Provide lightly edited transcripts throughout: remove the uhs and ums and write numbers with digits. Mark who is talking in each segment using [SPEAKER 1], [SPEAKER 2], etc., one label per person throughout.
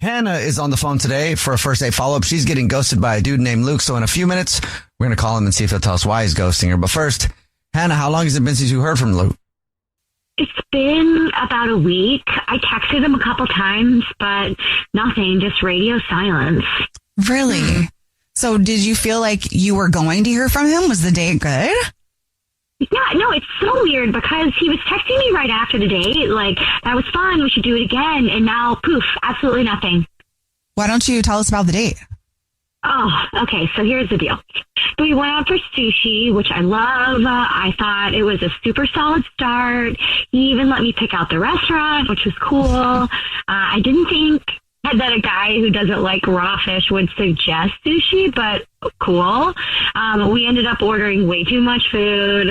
[SPEAKER 1] Hannah is on the phone today for a first date follow-up. She's getting ghosted by a dude named Luke. So in a few minutes, we're going to call him and see if he'll tell us why he's ghosting her. But first, Hannah, how long has it been since you heard from Luke?
[SPEAKER 2] It's been about a week. I texted him a couple times, but nothing, just radio silence.
[SPEAKER 3] Really? So did you feel like you were going to hear from him? Was the date good?
[SPEAKER 2] Yeah, no, it's so weird because he was texting me right after the date, like, that was fun, we should do it again, and now, poof, absolutely nothing.
[SPEAKER 3] Why don't you tell us about the date?
[SPEAKER 2] Oh, okay, so here's the deal. So we went out for sushi, which I love. I thought it was a super solid start. He even let me pick out the restaurant, which was cool. I didn't think that a guy who doesn't like raw fish would suggest sushi, but cool. We ended up ordering way too much food.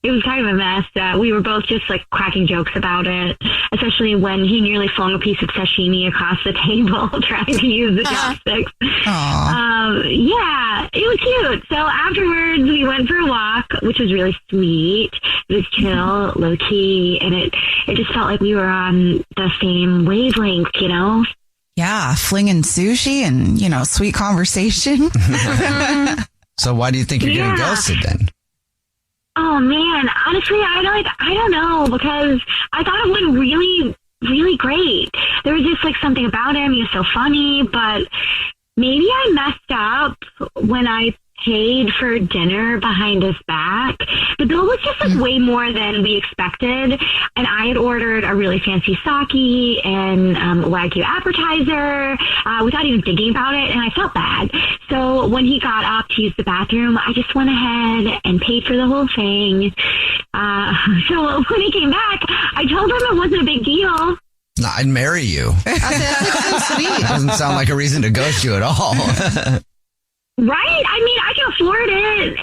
[SPEAKER 2] It was kind of a mess. We were both just like cracking jokes about it, especially when he nearly flung a piece of sashimi across the table trying to use the chopsticks. Yeah, it was cute. So afterwards, we went for a walk, which was really sweet. It was chill, low key, and it just felt like we were on the same wavelength, you know?
[SPEAKER 3] Yeah, flinging sushi and, sweet conversation.
[SPEAKER 1] So why do you think you're getting ghosted then?
[SPEAKER 2] Oh man, honestly, I don't know, because I thought it went really, really great. There was just like something about him. He was so funny, but maybe I messed up when I paid for dinner behind his back. The bill was just like way more than we expected, and I had ordered a really fancy sake and Wagyu appetizer without even thinking about it, and I felt bad. So when he got up to use the bathroom, I just went ahead and paid for the whole thing. So when he came back, I told him it wasn't a big deal.
[SPEAKER 1] No, I'd marry you.
[SPEAKER 3] That's so sweet.
[SPEAKER 1] That doesn't sound like a reason to ghost you at all.
[SPEAKER 2] Right? I mean, I can afford it,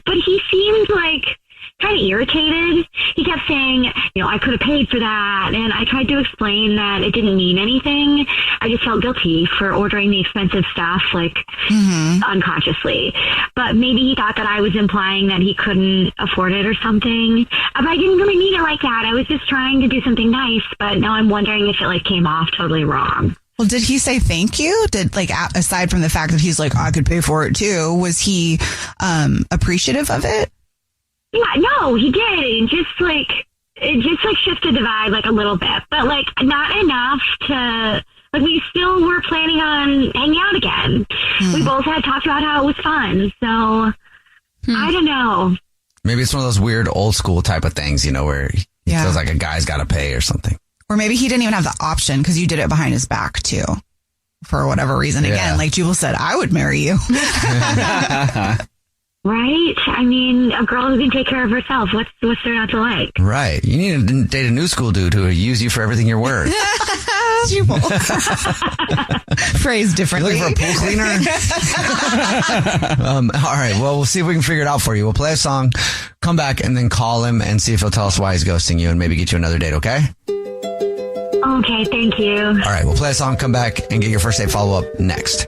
[SPEAKER 2] but he seemed like kind of irritated. He kept saying, I could have paid for that, and I tried to explain that it didn't mean anything. I just felt guilty for ordering the expensive stuff, like, unconsciously. But maybe he thought that I was implying that he couldn't afford it or something. But I didn't really mean it like that. I was just trying to do something nice, but now I'm wondering if it, came off totally wrong.
[SPEAKER 3] Well, did he say thank you? Aside from the fact that he's like, I could pay for it too, was he appreciative of it?
[SPEAKER 2] Yeah, no, he did. It just shifted the vibe a little bit, but not enough to we still were planning on hanging out again. We both had talked about how it was fun, so I don't know.
[SPEAKER 1] Maybe it's one of those weird old school type of things, where he feels like a guy's got to pay or something. Or
[SPEAKER 3] maybe he didn't even have the option because you did it behind his back too, for whatever reason. Again, like Jubal said, I would marry you.
[SPEAKER 2] Right? I mean, a girl who can take care of herself. What's there not to like?
[SPEAKER 1] Right. You need to date a new school dude who will use you for everything you're worth.
[SPEAKER 3] Jubal. Phrased differently.
[SPEAKER 1] You looking for a pool cleaner? All right. Well, we'll see if we can figure it out for you. We'll play a song, come back, and then call him and see if he'll tell us why he's ghosting you and maybe get you another date, okay?
[SPEAKER 2] Okay, thank you.
[SPEAKER 1] All right, we'll play a song, come back, and get your first date follow-up next.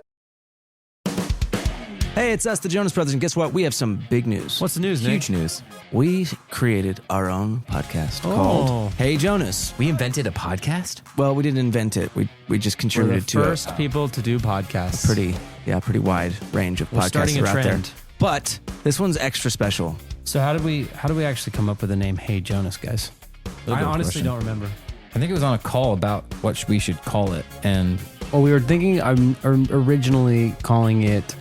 [SPEAKER 4] Hey, it's us, the Jonas Brothers, and guess what? We have some big news.
[SPEAKER 5] What's the news, Nick?
[SPEAKER 4] Huge news. We created our own podcast called Hey Jonas.
[SPEAKER 5] We invented a podcast?
[SPEAKER 4] Well, we didn't invent it. We just contributed to it.
[SPEAKER 5] We're the first people to do podcasts.
[SPEAKER 4] Pretty wide range of podcasts
[SPEAKER 5] starting a
[SPEAKER 4] out there.
[SPEAKER 5] trend.
[SPEAKER 4] But this one's extra special.
[SPEAKER 5] So how did we actually come up with the name Hey Jonas, guys? I honestly don't remember.
[SPEAKER 6] I think it was on a call about what we should call it, and
[SPEAKER 5] we were thinking originally calling it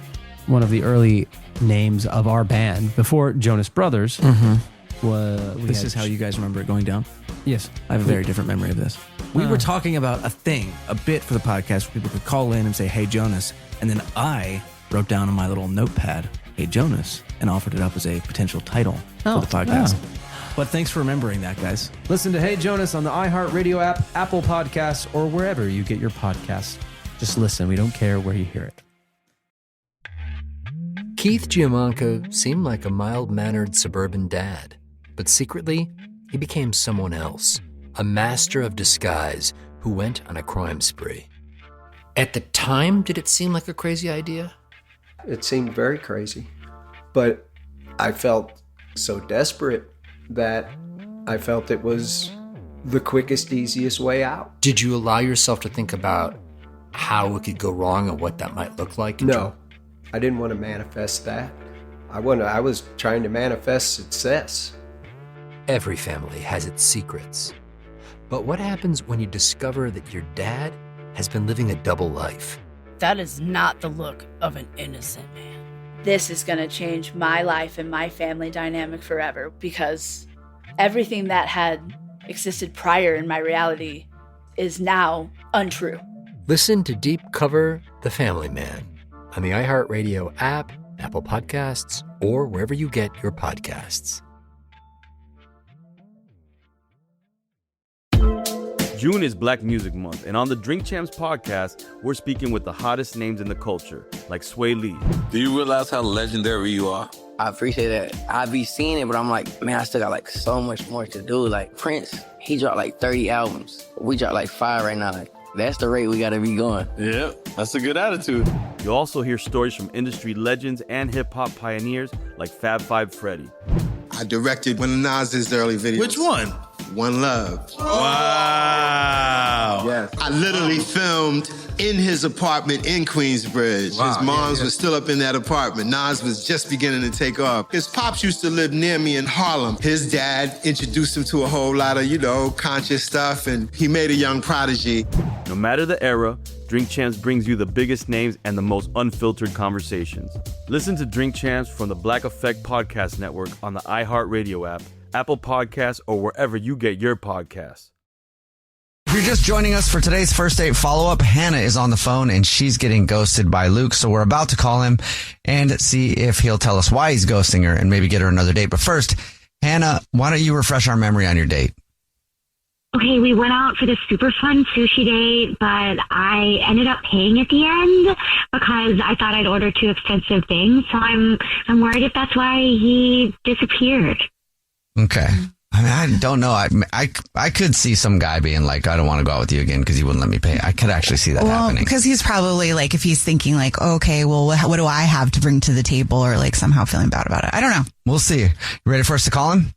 [SPEAKER 5] one of the early names of our band before Jonas Brothers.
[SPEAKER 4] This is how you guys remember it going down?
[SPEAKER 5] Yes.
[SPEAKER 4] I have a very different memory of this. We were talking about a bit for the podcast where people could call in and say, Hey Jonas, and then I wrote down on my little notepad, Hey Jonas, and offered it up as a potential title for the podcast.
[SPEAKER 5] Yeah.
[SPEAKER 4] But thanks for remembering that, guys.
[SPEAKER 5] Listen to Hey Jonas on the iHeartRadio app, Apple Podcasts, or wherever you get your podcasts. Just listen. We don't care where you hear it.
[SPEAKER 7] Keith Giamanco seemed like a mild-mannered suburban dad, but secretly, he became someone else, a master of disguise who went on a crime spree. At the time, did it seem like a crazy idea?
[SPEAKER 8] It seemed very crazy, but I felt so desperate that I felt it was the quickest, easiest way out.
[SPEAKER 7] Did you allow yourself to think about how it could go wrong and what that might look like?
[SPEAKER 8] No, I didn't want to manifest that. I was trying to manifest success.
[SPEAKER 7] Every family has its secrets. But what happens when you discover that your dad has been living a double life?
[SPEAKER 9] That is not the look of an innocent man. This is going to change my life and my family dynamic forever, because everything that had existed prior in my reality is now untrue.
[SPEAKER 7] Listen to Deep Cover The Family Man on the iHeartRadio app, Apple Podcasts, or wherever you get your podcasts.
[SPEAKER 10] June is Black Music Month, and on the Drink Champs podcast, we're speaking with the hottest names in the culture, like Sway Lee.
[SPEAKER 11] Do you realize how legendary you are?
[SPEAKER 12] I appreciate that. I be seeing it, but I'm like, man, I still got like so much more to do. Like Prince, he dropped like 30 albums. We dropped like 5 right now. Like, that's the rate we gotta be going.
[SPEAKER 11] Yep, that's a good attitude.
[SPEAKER 10] You'll also hear stories from industry legends and hip-hop pioneers like Fab Five Freddy.
[SPEAKER 13] I directed one of Nas's early videos.
[SPEAKER 11] Which one?
[SPEAKER 13] One Love.
[SPEAKER 11] Wow.
[SPEAKER 13] Yes. I literally filmed in his apartment in Queensbridge.
[SPEAKER 11] Wow,
[SPEAKER 13] his mom's was still up in that apartment. Nas was just beginning to take off. His pops used to live near me in Harlem. His dad introduced him to a whole lot of, conscious stuff, and he made a young prodigy.
[SPEAKER 10] No matter the era, Drink Champs brings you the biggest names and the most unfiltered conversations. Listen to Drink Champs from the Black Effect Podcast Network on the iHeartRadio app, Apple Podcasts, or wherever you get your podcasts.
[SPEAKER 1] If you're just joining us for today's first date follow-up, Hannah is on the phone and she's getting ghosted by Luke. So we're about to call him and see if he'll tell us why he's ghosting her and maybe get her another date. But first, Hannah, why don't you refresh our memory on your date?
[SPEAKER 2] Okay, we went out for this super fun sushi date, but I ended up paying at the end because I thought I'd ordered too expensive things. So I'm worried if that's why he disappeared.
[SPEAKER 1] Okay. I mean, I don't know. I could see some guy being like, I don't want to go out with you again because you wouldn't let me pay. I could actually see that happening.
[SPEAKER 3] Because he's probably like, if he's thinking like, okay, well, what do I have to bring to the table, or like somehow feeling bad about it. I don't know.
[SPEAKER 1] We'll see. You ready for us to call him?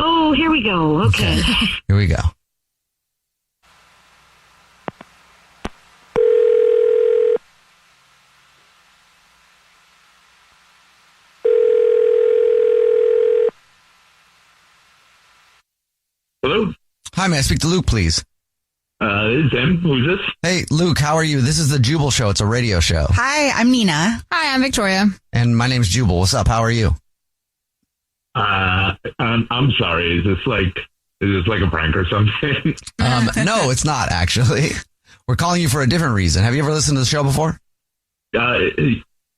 [SPEAKER 2] Oh, here we go. Okay.
[SPEAKER 1] Here we go.
[SPEAKER 14] Hello?
[SPEAKER 1] Hi, may I speak to Luke, please?
[SPEAKER 14] This is him. Who's this?
[SPEAKER 1] Hey, Luke, how are you? This is the Jubal Show. It's a radio show.
[SPEAKER 3] Hi, I'm Nina.
[SPEAKER 15] Hi, I'm Victoria.
[SPEAKER 1] And my name's Jubal. What's up? How are you?
[SPEAKER 14] I'm sorry. Is this like a prank or something?
[SPEAKER 1] No, it's not actually. We're calling you for a different reason. Have you ever listened to the show before?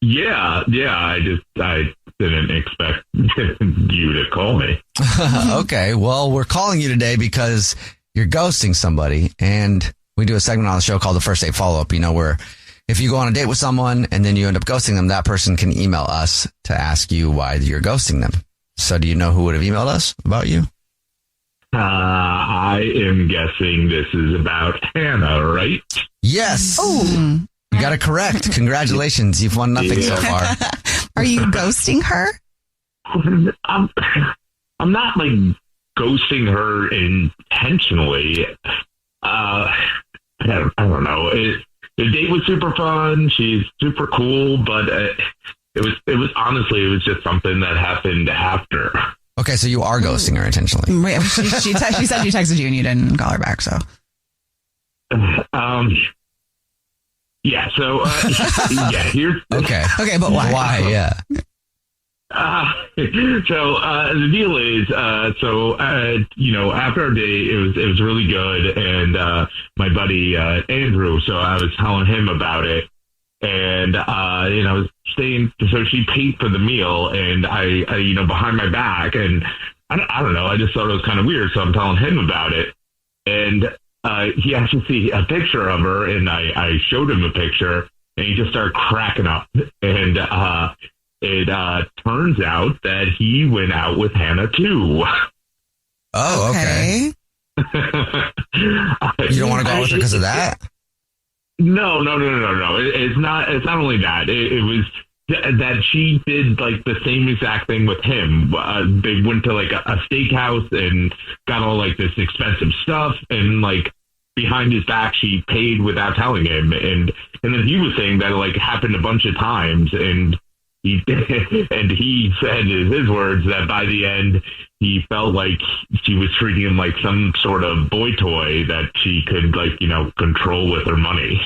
[SPEAKER 14] Yeah. I didn't expect you to call me.
[SPEAKER 1] Okay. Well, we're calling you today because you're ghosting somebody, and we do a segment on the show called the First Date Follow-Up, where if you go on a date with someone and then you end up ghosting them, that person can email us to ask you why you're ghosting them. So do you know who would have emailed us about you?
[SPEAKER 14] I am guessing this is about Hannah, right?
[SPEAKER 1] Yes.
[SPEAKER 3] Oh,
[SPEAKER 1] you got it correct. Congratulations. You've won nothing so far.
[SPEAKER 3] Are you ghosting her?
[SPEAKER 14] I'm not like ghosting her intentionally. I don't know. The date was super fun. She's super cool, but it was honestly, it was just something that happened after.
[SPEAKER 1] Okay, so you are ghosting her intentionally.
[SPEAKER 3] Wait, she said she texted you and you didn't call her back, so.
[SPEAKER 14] Yeah, so, here's...
[SPEAKER 1] Okay,
[SPEAKER 3] but why?
[SPEAKER 1] Why, yeah.
[SPEAKER 14] So the deal is, after our date, it was really good, and my buddy Andrew. So I was telling him about it, and I was staying. So she paid for the meal, and I behind my back, and I don't know. I just thought it was kind of weird, so I'm telling him about it, and he asked to see a picture of her, and I showed him a picture, and he just started cracking up, and it turns out that he went out with Hannah too.
[SPEAKER 1] Oh, okay. You don't want to go out with her because of that?
[SPEAKER 14] No. It's not only that. It was that she did like the same exact thing with him. They went to like a steakhouse and got all like this expensive stuff, and like behind his back she paid without telling him, and then he was saying that it like happened a bunch of times, and he said in his words that by the end he felt like she was treating him like some sort of boy toy that she could like, control with her money.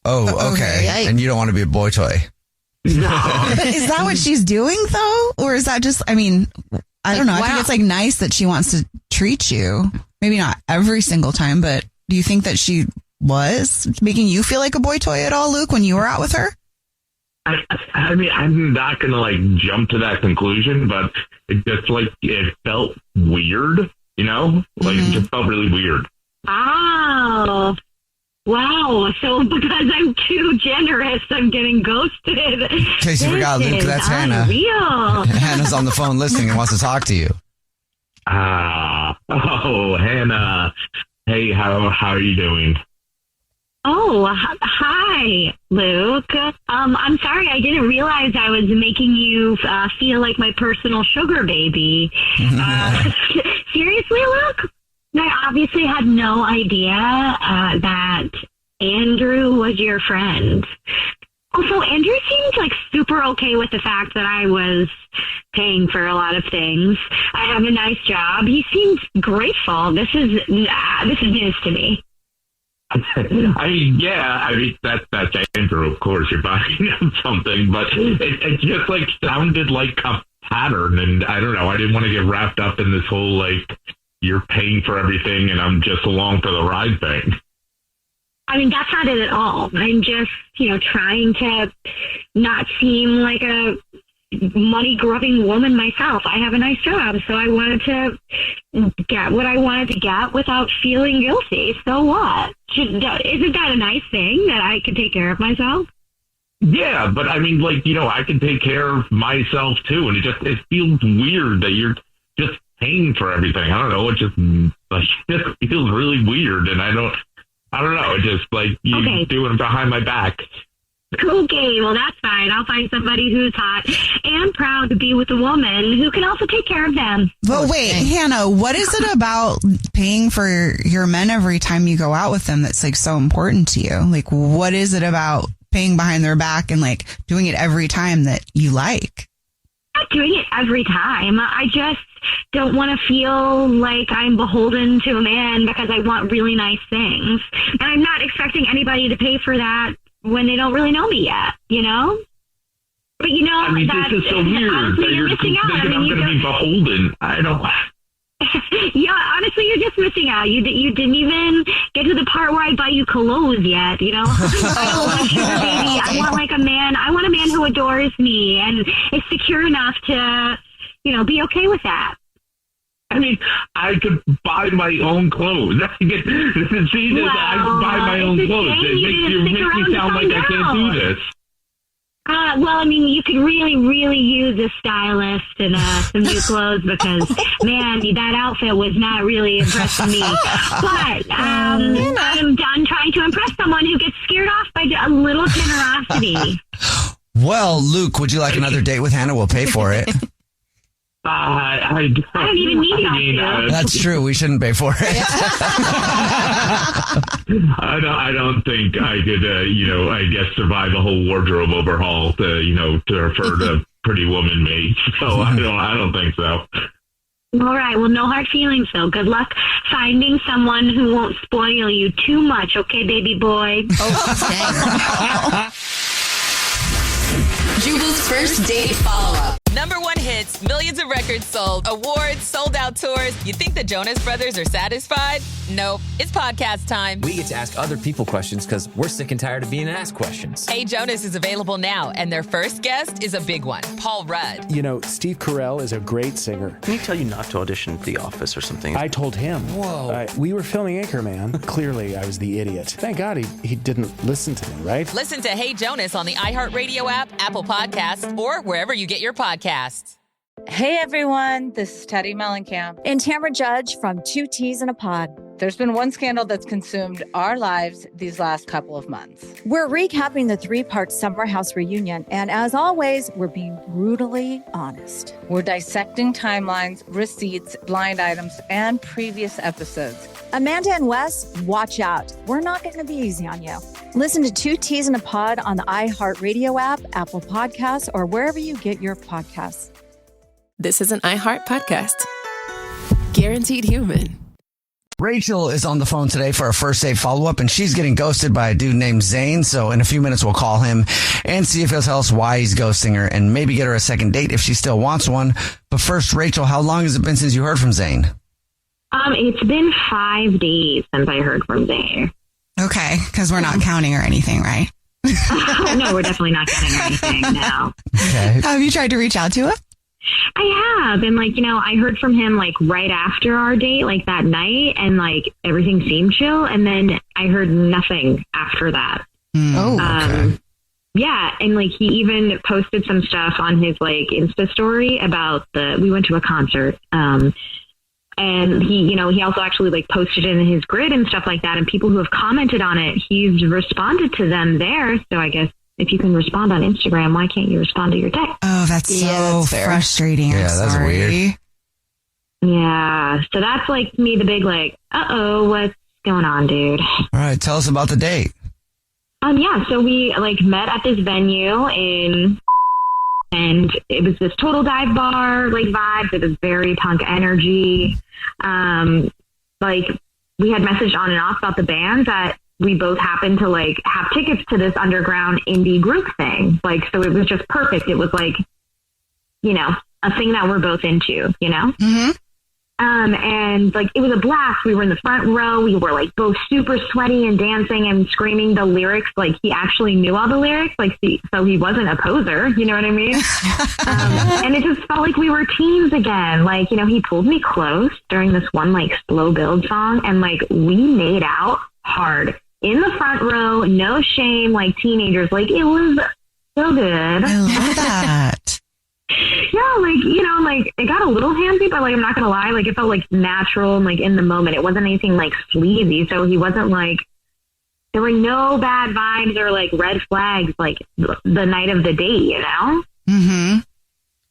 [SPEAKER 1] Oh, okay. And you don't want to be a boy toy.
[SPEAKER 14] No.
[SPEAKER 3] Is that what she's doing though? Or is that just, I don't know. I think it's like nice that she wants to treat you. Maybe not every single time, but do you think that she was making you feel like a boy toy at all, Luke, when you were out with her?
[SPEAKER 14] I mean, I'm not going to like jump to that conclusion, but it just like, it felt weird, it just felt really weird.
[SPEAKER 2] Oh, wow. So because I'm too generous, I'm getting ghosted.
[SPEAKER 1] In case you forgot, Luke, that's Hannah. Hannah's on the phone listening and wants to talk to you.
[SPEAKER 14] Hannah. Hey, how are you doing?
[SPEAKER 2] Oh, hi, Luke. I'm sorry, I didn't realize I was making you feel like my personal sugar baby. Seriously, Luke? I obviously had no idea that Andrew was your friend. Also, Andrew seemed like super okay with the fact that I was paying for a lot of things. I have a nice job. He seems grateful. This is news to me.
[SPEAKER 14] That's Andrew, of course, you're buying him something, but it just like sounded like a pattern, and I don't know, I didn't want to get wrapped up in this whole like you're paying for everything and I'm just along for the ride thing.
[SPEAKER 2] I mean, that's not it at all. I'm just, trying to not seem like a money-grubbing woman myself. I have a nice job, so I wanted to get what I wanted to get without feeling guilty. So what? Isn't that a nice thing that I can take care of myself?
[SPEAKER 14] Yeah, but I mean, like, I can take care of myself too, and it feels weird that you're just paying for everything. I don't know, it just feels really weird, and I don't know, it just like you doing it behind my back.
[SPEAKER 2] Okay, well, that's fine. I'll find somebody who's hot and proud to be with a woman who can also take care of them.
[SPEAKER 3] But wait, Hannah, what is it about paying for your men every time you go out with them that's like so important to you? Like, what is it about paying behind their back and like doing it every time that you like?
[SPEAKER 2] I'm not doing it every time. I just don't want to feel like I'm beholden to a man because I want really nice things. And I'm not expecting anybody to pay for that when they don't really know me yet, But
[SPEAKER 14] I mean, this is so weird
[SPEAKER 2] honestly,
[SPEAKER 14] that you're
[SPEAKER 2] missing out.
[SPEAKER 14] thinking I'm going to be beholden. I don't.
[SPEAKER 2] Yeah, honestly, you're just missing out. You didn't even get to the part where I buy you clothes yet, I don't want a sugar baby. I want like a man. I want a man who adores me and is secure enough to, be okay with that.
[SPEAKER 14] I mean, I could buy my own clothes. I could buy my own clothes. It makes me sound like I can't do this.
[SPEAKER 2] Well, I mean, you could really, really use a stylist and some new clothes because, man, that outfit was not really impressing me. But I'm done trying to impress someone who gets scared off by a little generosity.
[SPEAKER 1] Well, Luke, would you like another date with Hannah? We'll pay for it.
[SPEAKER 2] I don't even need help.
[SPEAKER 1] That's true. We shouldn't pay for it.
[SPEAKER 14] I don't think I could, I guess survive a whole wardrobe overhaul to refer to Pretty Woman me. So I don't think so.
[SPEAKER 2] All right. Well, no hard feelings, though. Good luck finding someone who won't spoil you too much. Okay, baby boy.
[SPEAKER 15] Jubal's first date follow-up.
[SPEAKER 16] #1 hits, millions of records sold, awards, sold-out tours. You think the Jonas Brothers are satisfied? Nope. It's podcast time.
[SPEAKER 17] We get to ask other people questions because we're sick and tired of being asked questions.
[SPEAKER 16] Hey Jonas is available now, and their first guest is a big one, Paul Rudd.
[SPEAKER 18] Steve Carell is a great singer.
[SPEAKER 19] Can he tell you not to audition for The Office or something?
[SPEAKER 18] I told him.
[SPEAKER 17] Whoa.
[SPEAKER 18] We were filming Anchorman. Clearly, I was the idiot. Thank God he didn't listen to me, right?
[SPEAKER 16] Listen to Hey Jonas on the iHeartRadio app, Apple Podcasts, or wherever you get your podcasts.
[SPEAKER 20] Hey everyone, this is Teddy Mellencamp
[SPEAKER 21] and Tamara Judge from Two Teas in a Pod.
[SPEAKER 20] There's been one scandal that's consumed our lives these last couple of months.
[SPEAKER 21] We're recapping the 3-part Summer House reunion, and as always, we're being brutally honest.
[SPEAKER 20] We're dissecting timelines, receipts, blind items, and previous episodes.
[SPEAKER 21] Amanda and Wes, watch out. We're not going to be easy on you. Listen to 2 T's in a Pod on the iHeartRadio app, Apple Podcasts, or wherever you get your podcasts.
[SPEAKER 22] This is an iHeart podcast. Guaranteed human.
[SPEAKER 1] Rachel is on the phone today for a first date follow-up, and she's getting ghosted by a dude named Zane. So in a few minutes, we'll call him and see if he'll tell us why he's ghosting her and maybe get her a second date if she still wants one. But first, Rachel, how long has it been since you heard from Zane?
[SPEAKER 2] It's been 5 days since I heard from Zane.
[SPEAKER 3] Okay, because we're not counting or anything, right?
[SPEAKER 2] No, we're definitely not counting or anything, no.
[SPEAKER 1] Okay.
[SPEAKER 3] Have you tried to reach out to him?
[SPEAKER 2] I have. And I heard from him right after our date, that night, and everything seemed chill. And then I heard nothing after that.
[SPEAKER 1] Okay.
[SPEAKER 2] Yeah. And he even posted some stuff on his Insta story about we went to a concert. And he also actually posted it in his grid and stuff like that. And people who have commented on it, he's responded to them there. So I guess if you can respond on Instagram, why can't you respond to your text?
[SPEAKER 3] Oh, that's so frustrating.
[SPEAKER 1] Yeah,
[SPEAKER 3] I'm
[SPEAKER 1] that's
[SPEAKER 3] sorry.
[SPEAKER 1] weird.
[SPEAKER 2] Yeah. So that's me, the big uh-oh, what's going on, dude?
[SPEAKER 1] All right, tell us about the date.
[SPEAKER 2] Yeah, so we met at this venue and it was this total dive bar vibes. It was very punk energy. We had messaged on and off about the band that we both happened to have tickets to this underground indie group thing. So it was just perfect. It was a thing that we're both into,
[SPEAKER 3] Mm-hmm.
[SPEAKER 2] And it was a blast. We were in the front row. We were both super sweaty and dancing and screaming the lyrics. He actually knew all the lyrics. So he wasn't a poser. You know what I mean? And it just felt like we were teens again. He pulled me close during this one slow build song, and we made out hard in the front row, no shame, teenagers. It was so good.
[SPEAKER 3] I love that.
[SPEAKER 2] Yeah, it got a little handsy, but I'm not gonna lie, it felt natural and in the moment. It wasn't anything sleazy, so he wasn't there were no bad vibes or red flags the night of the date,
[SPEAKER 3] Mm-hmm.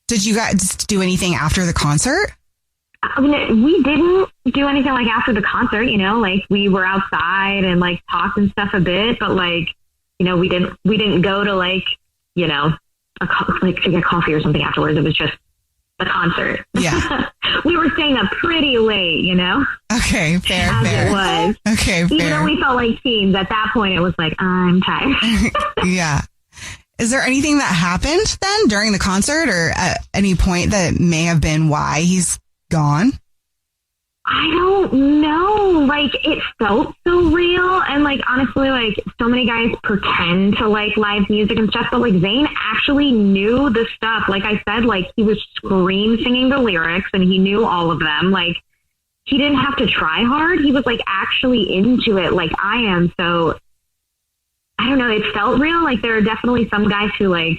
[SPEAKER 3] Did you guys do anything after the concert?
[SPEAKER 2] I mean, we didn't do anything after the concert, we were outside and talked and stuff a bit, but we didn't go to to get coffee or something afterwards. It was just the concert.
[SPEAKER 3] Yeah.
[SPEAKER 2] We were staying up pretty late,
[SPEAKER 3] Okay, fair.
[SPEAKER 2] It was.
[SPEAKER 3] Okay, fair.
[SPEAKER 2] Even though we felt like teens, at that point it was I'm tired.
[SPEAKER 3] Yeah. Is there anything that happened then during the concert or at any point that may have been why he's gone?
[SPEAKER 2] I don't know. It felt so real. And honestly, so many guys pretend to live music and stuff, but Zayn actually knew the stuff. I said, he was scream singing the lyrics and he knew all of them. He didn't have to try hard. He was actually into it I am. So I don't know. It felt real. There are definitely some guys who again,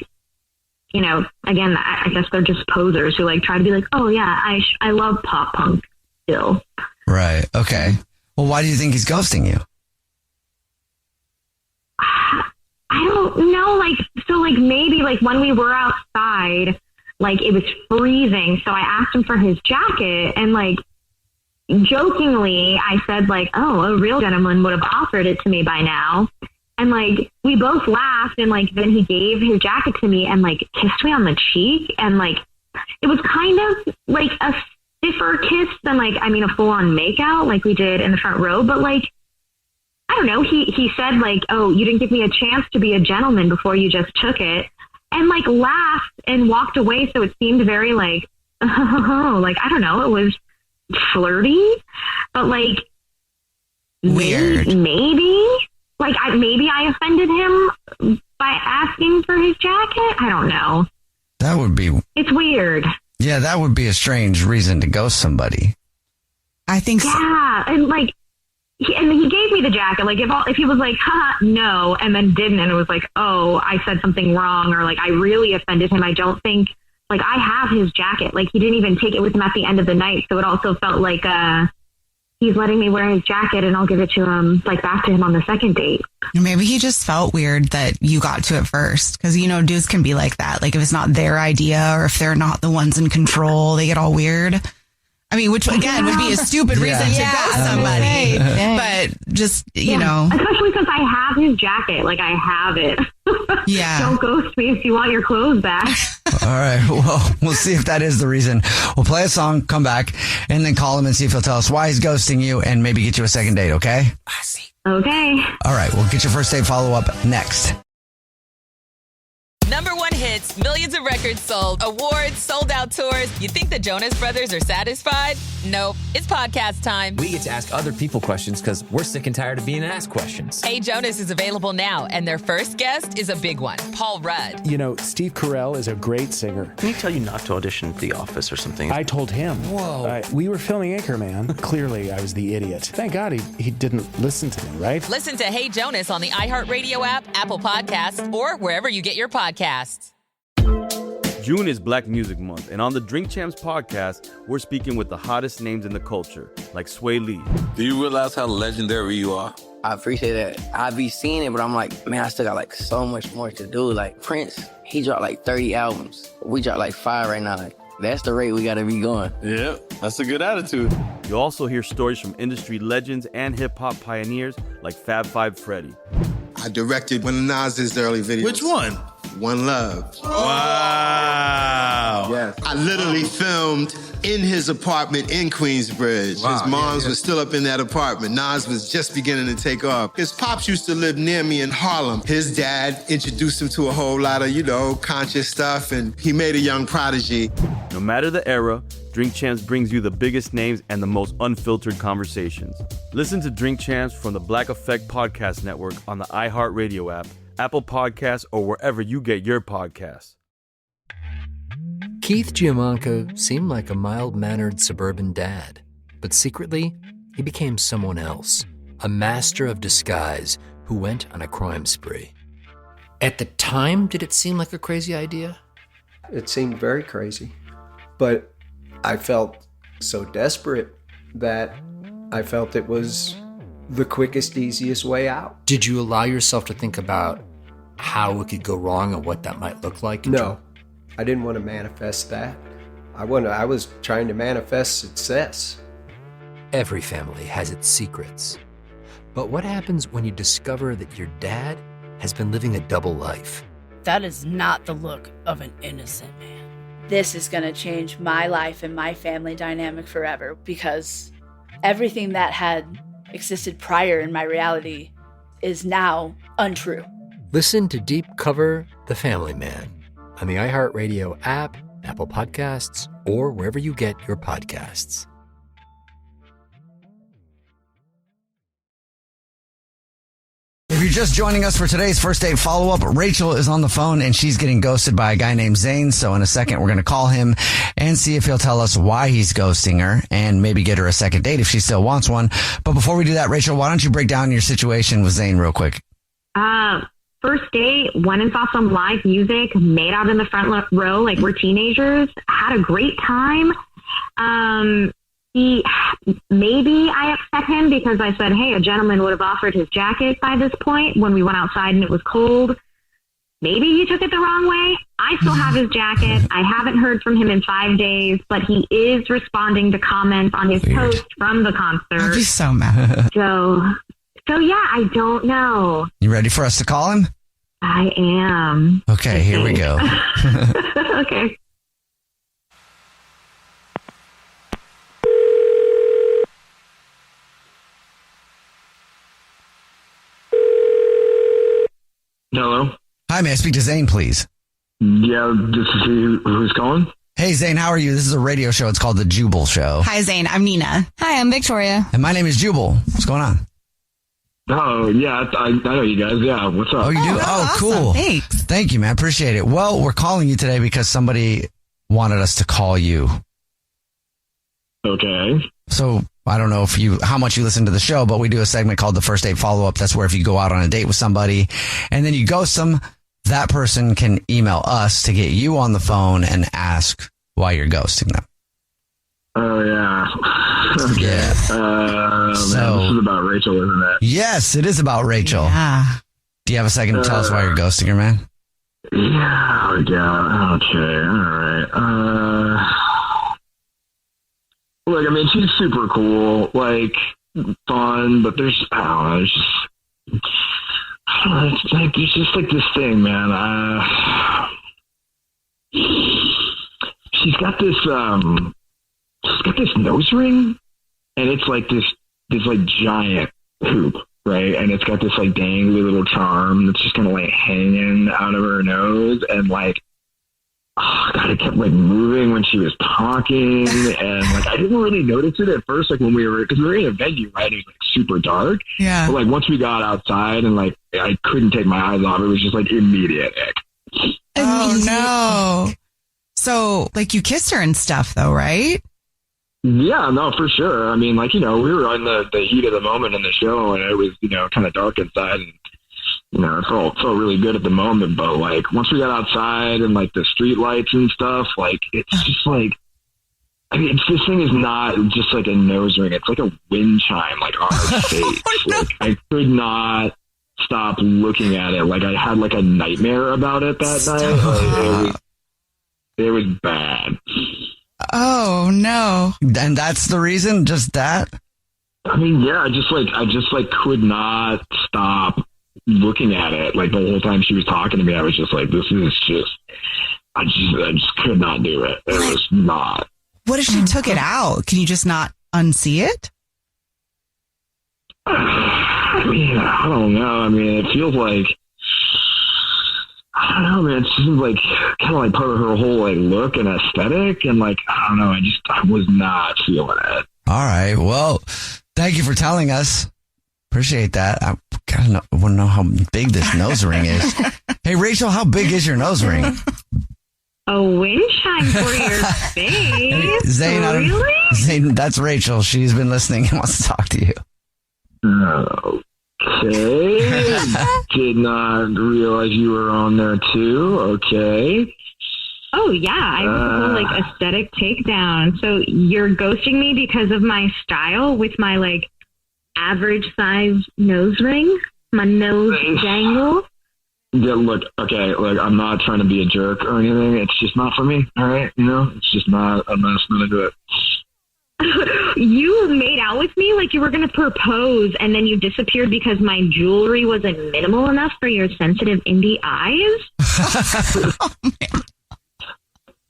[SPEAKER 2] I guess they're just posers who try to be oh yeah, I love pop punk still.
[SPEAKER 1] Right. Okay. Well, why do you think he's ghosting you?
[SPEAKER 2] I don't know. So maybe when we were outside, it was freezing. So I asked him for his jacket and jokingly I said oh, a real gentleman would have offered it to me by now. And we both laughed and then he gave his jacket to me and kissed me on the cheek. And it was kind of a stiffer kiss than a full on makeout we did in the front row. But I don't know. He said oh, you didn't give me a chance to be a gentleman before you just took it, and laughed and walked away. So it seemed very I don't know. It was flirty, but
[SPEAKER 3] weird.
[SPEAKER 2] Maybe I offended him by asking for his jacket. I don't know.
[SPEAKER 1] That would be.
[SPEAKER 2] It's weird.
[SPEAKER 1] Yeah, that would be a strange reason to ghost somebody.
[SPEAKER 3] I think so.
[SPEAKER 2] Yeah, and he gave me the jacket. If he was haha, no, and then didn't, and it was oh, I said something wrong, or I really offended him. I don't think I have his jacket. He didn't even take it with him at the end of the night, so it also felt he's letting me wear his jacket and I'll give it to him, like back to him on the second date.
[SPEAKER 3] Maybe he just felt weird that you got to it first. Because, you know, dudes can be like that. Like if it's not their idea or if they're not the ones in control, they get all weird. I mean, which again would be a stupid reason to go somebody. But just, you know.
[SPEAKER 2] Especially since I have his jacket. Like I have it.
[SPEAKER 3] Yeah.
[SPEAKER 2] Don't ghost me if you want your clothes back.
[SPEAKER 1] All right. Well, we'll see if that is the reason. We'll play a song, come back, and then call him and see if he'll tell us why he's ghosting you and maybe get you a second date, okay?
[SPEAKER 2] I see. Okay.
[SPEAKER 1] All right. We'll get your first date follow-up next.
[SPEAKER 16] Number one hits, millions of records sold, awards, sold out tours. You think the Jonas Brothers are satisfied? Nope. It's podcast time.
[SPEAKER 17] We get to ask other people questions because we're sick and tired of being asked questions.
[SPEAKER 16] Hey Jonas is available now, and their first guest is a big one, Paul Rudd.
[SPEAKER 18] You know, Steve Carell is a great singer.
[SPEAKER 19] Can he tell you not to audition for The Office or something?
[SPEAKER 18] I told him.
[SPEAKER 17] Whoa.
[SPEAKER 18] We were filming Anchorman. Clearly, I was the idiot. Thank God he didn't listen to me, right?
[SPEAKER 16] Listen to Hey Jonas on the iHeartRadio app, Apple Podcasts, or wherever you get your podcasts.
[SPEAKER 10] June is Black Music Month, and on the Drink Champs podcast, we're speaking with the hottest names in the culture, like Sway Lee.
[SPEAKER 11] Do you realize how legendary you are?
[SPEAKER 12] I appreciate that. I be seeing it, but I'm like, man, I still got like so much more to do. Like Prince, he dropped like 30 albums. We dropped like 5 right now. Like, that's the rate we gotta be going.
[SPEAKER 11] Yeah, that's a good attitude.
[SPEAKER 10] You'll also hear stories from industry legends and hip-hop pioneers like Fab Five Freddy.
[SPEAKER 13] I directed one of Nas's early videos.
[SPEAKER 11] Which one?
[SPEAKER 13] One Love.
[SPEAKER 11] Wow.
[SPEAKER 13] Yes. I literally filmed in his apartment in Queensbridge.
[SPEAKER 11] Wow,
[SPEAKER 13] His moms was still up in that apartment. Nas was just beginning to take off. His pops used to live near me in Harlem. His dad introduced him to a whole lot of, you know, conscious stuff, and he made a young prodigy.
[SPEAKER 10] No matter the era, Drink Champs brings you the biggest names and the most unfiltered conversations. Listen to Drink Champs from the Black Effect Podcast Network on the iHeartRadio app, Apple Podcasts, or wherever you get your podcasts.
[SPEAKER 7] Keith Giamanco seemed like a mild-mannered suburban dad, but secretly, he became someone else, a master of disguise who went on a crime spree. At the time, did it seem like a crazy idea?
[SPEAKER 8] It seemed very crazy, but I felt so desperate that I felt it was the quickest, easiest way out.
[SPEAKER 7] Did you allow yourself to think about how it could go wrong and what that might look like?
[SPEAKER 8] No, I didn't want to manifest that. I was trying to manifest success.
[SPEAKER 7] Every family has its secrets. But what happens when you discover that your dad has been living a double life?
[SPEAKER 9] That is not the look of an innocent man. This is going to change my life and my family dynamic forever because everything that had existed prior in my reality is now untrue.
[SPEAKER 7] Listen to Deep Cover The Family Man on the iHeartRadio app, Apple Podcasts, or wherever you get your podcasts.
[SPEAKER 1] If you're just joining us for today's first date follow-up, Rachel is on the phone and she's getting ghosted by a guy named Zane. So in a second, we're going to call him and see if he'll tell us why he's ghosting her and maybe get her a second date if she still wants one. But before we do that, Rachel, why don't you break down your situation with Zane real quick?
[SPEAKER 2] First date, went and saw some live music, made out in the front row like we're teenagers, had a great time. Maybe I upset him because I said, hey, a gentleman would have offered his jacket by this point when we went outside and it was cold. Maybe he took it the wrong way. I still have his jacket. I haven't heard from him in 5 days, but he is responding to comments on his post from the concert.
[SPEAKER 3] I'd be so mad.
[SPEAKER 2] So yeah, I don't know.
[SPEAKER 1] You ready for us to call him?
[SPEAKER 2] I am.
[SPEAKER 1] Okay, here we go.
[SPEAKER 2] Okay.
[SPEAKER 4] Hello?
[SPEAKER 1] Hi, may I speak to Zane, please?
[SPEAKER 4] Yeah, this is who's calling?
[SPEAKER 1] Hey, Zane, how are you? This is a radio show. It's called The Jubal Show.
[SPEAKER 3] Hi, Zane. I'm Nina.
[SPEAKER 6] Hi, I'm Victoria.
[SPEAKER 1] And my name is Jubal. What's going on?
[SPEAKER 4] Oh, yeah, I know you guys. Yeah, what's up?
[SPEAKER 1] Oh, you do? Oh,
[SPEAKER 3] awesome.
[SPEAKER 1] cool.
[SPEAKER 3] Thanks.
[SPEAKER 1] Thank you, man. Appreciate it. Well, we're calling you today because somebody wanted us to call you.
[SPEAKER 4] Okay.
[SPEAKER 1] So I don't know how much you listen to the show, but we do a segment called the First Date Follow-Up. That's where if you go out on a date with somebody and then you ghost them, that person can email us to get you on the phone and ask why you're ghosting them.
[SPEAKER 4] Oh, yeah.
[SPEAKER 1] Yeah.
[SPEAKER 4] This is about Rachel, isn't it?
[SPEAKER 1] Yes, it is about Rachel.
[SPEAKER 3] Yeah.
[SPEAKER 1] Do you have a second to tell us why you're ghosting her, man?
[SPEAKER 4] Yeah. Okay. All right. Look, I mean, she's super cool, like fun, but there's, I don't know, it's just, I don't know, it's just like this thing, man. She's got this nose ring, and it's like this like giant hoop, right? And it's got this like dangly little charm that's just kind of like hanging out of her nose, and like, oh God, it kept like moving when she was talking, and like I didn't really notice it at first, like when because we were in a venue, right? It was like super dark.
[SPEAKER 3] Yeah.
[SPEAKER 4] But like once we got outside and like I couldn't take my eyes off, it was just like immediate ick.
[SPEAKER 3] Oh no. So like you kissed her and stuff though, right?
[SPEAKER 4] Yeah, no, for sure. I mean, like, you know, we were on the heat of the moment in the show, and it was, you know, kind of dark inside, and you know, it felt really good at the moment, but like once we got outside and like the street lights and stuff, like it's just like, I mean, this thing is not just like a nose ring; it's like a wind chime, like on her face. Like I could not stop looking at it. Like I had like a nightmare about it that night. Like, it was bad.
[SPEAKER 3] Oh no!
[SPEAKER 1] And that's the reason? Just that?
[SPEAKER 4] I mean, yeah, I just could not stop looking at it. Like the whole time she was talking to me, I was just like, this is just, I just could not do it. It was not.
[SPEAKER 3] What if she took it out? Can you just not unsee it?
[SPEAKER 4] I mean, I don't know. I mean, it feels like, I don't know, man. It seems like kind of like part of her whole like look and aesthetic, and like I don't know. I was not feeling it.
[SPEAKER 1] All right. Well, thank you for telling us. Appreciate that. I want to know how big this nose ring is. Hey, Rachel, how big is your nose ring?
[SPEAKER 2] A wind chime for your face.
[SPEAKER 1] Zane,
[SPEAKER 2] really?
[SPEAKER 1] Zane, that's Rachel. She's been listening and wants to talk to you.
[SPEAKER 4] Okay. Did not realize you were on there too. Okay.
[SPEAKER 2] Oh yeah, I was a whole like aesthetic takedown. So you're ghosting me because of my style with my like average size nose ring, my nose dangle.
[SPEAKER 4] Yeah, look, okay, like I'm not trying to be a jerk or anything. It's just not for me. All right, you know, it's just not. I'm not going to do it.
[SPEAKER 2] You made out with me like you were going to propose, and then you disappeared because my jewelry wasn't minimal enough for your sensitive indie eyes.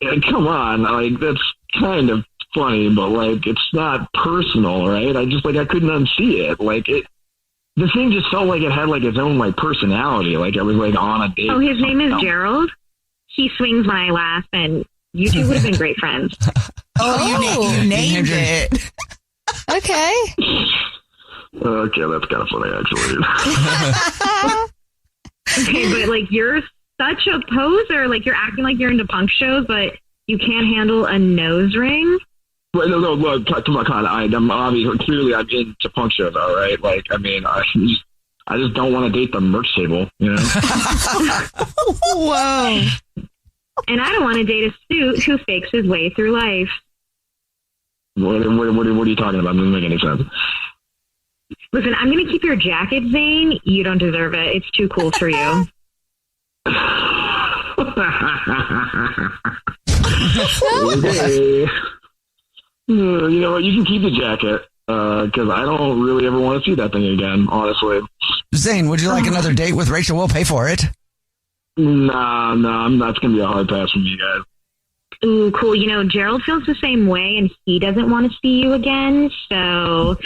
[SPEAKER 4] Yeah, come on, like that's kind of funny, but like it's not personal, right? I couldn't unsee it. Like the thing just felt like it had like its own like personality. Like I was like on a date.
[SPEAKER 2] Oh, his name is Gerald. He swings when I laugh, and you two would have been great friends.
[SPEAKER 3] You named it.
[SPEAKER 5] Okay.
[SPEAKER 4] Okay, that's kind of funny, actually.
[SPEAKER 2] Okay, but like you're such a poser. Like you're acting like you're into punk shows, but you can't handle a nose ring.
[SPEAKER 4] Wait, no, look, come on. I'm obviously clearly I'm into punk shows, all right. Like, I mean, I just don't want to date the merch table, you know.
[SPEAKER 3] Whoa.
[SPEAKER 2] And I don't want to date a suit who fakes his way through life.
[SPEAKER 4] What are you talking about? It doesn't make any sense.
[SPEAKER 2] Listen, I'm going to keep your jacket, Zane. You don't deserve it. It's too cool for you.
[SPEAKER 4] Okay. You know what? You can keep the jacket because I don't really ever want to see that thing again, honestly.
[SPEAKER 1] Zane, would you like another date with Rachel? We'll pay for it.
[SPEAKER 4] Nah, that's going to be a hard pass from you guys.
[SPEAKER 2] Ooh, cool. You know, Gerald feels the same way, and he doesn't want to see you again. So,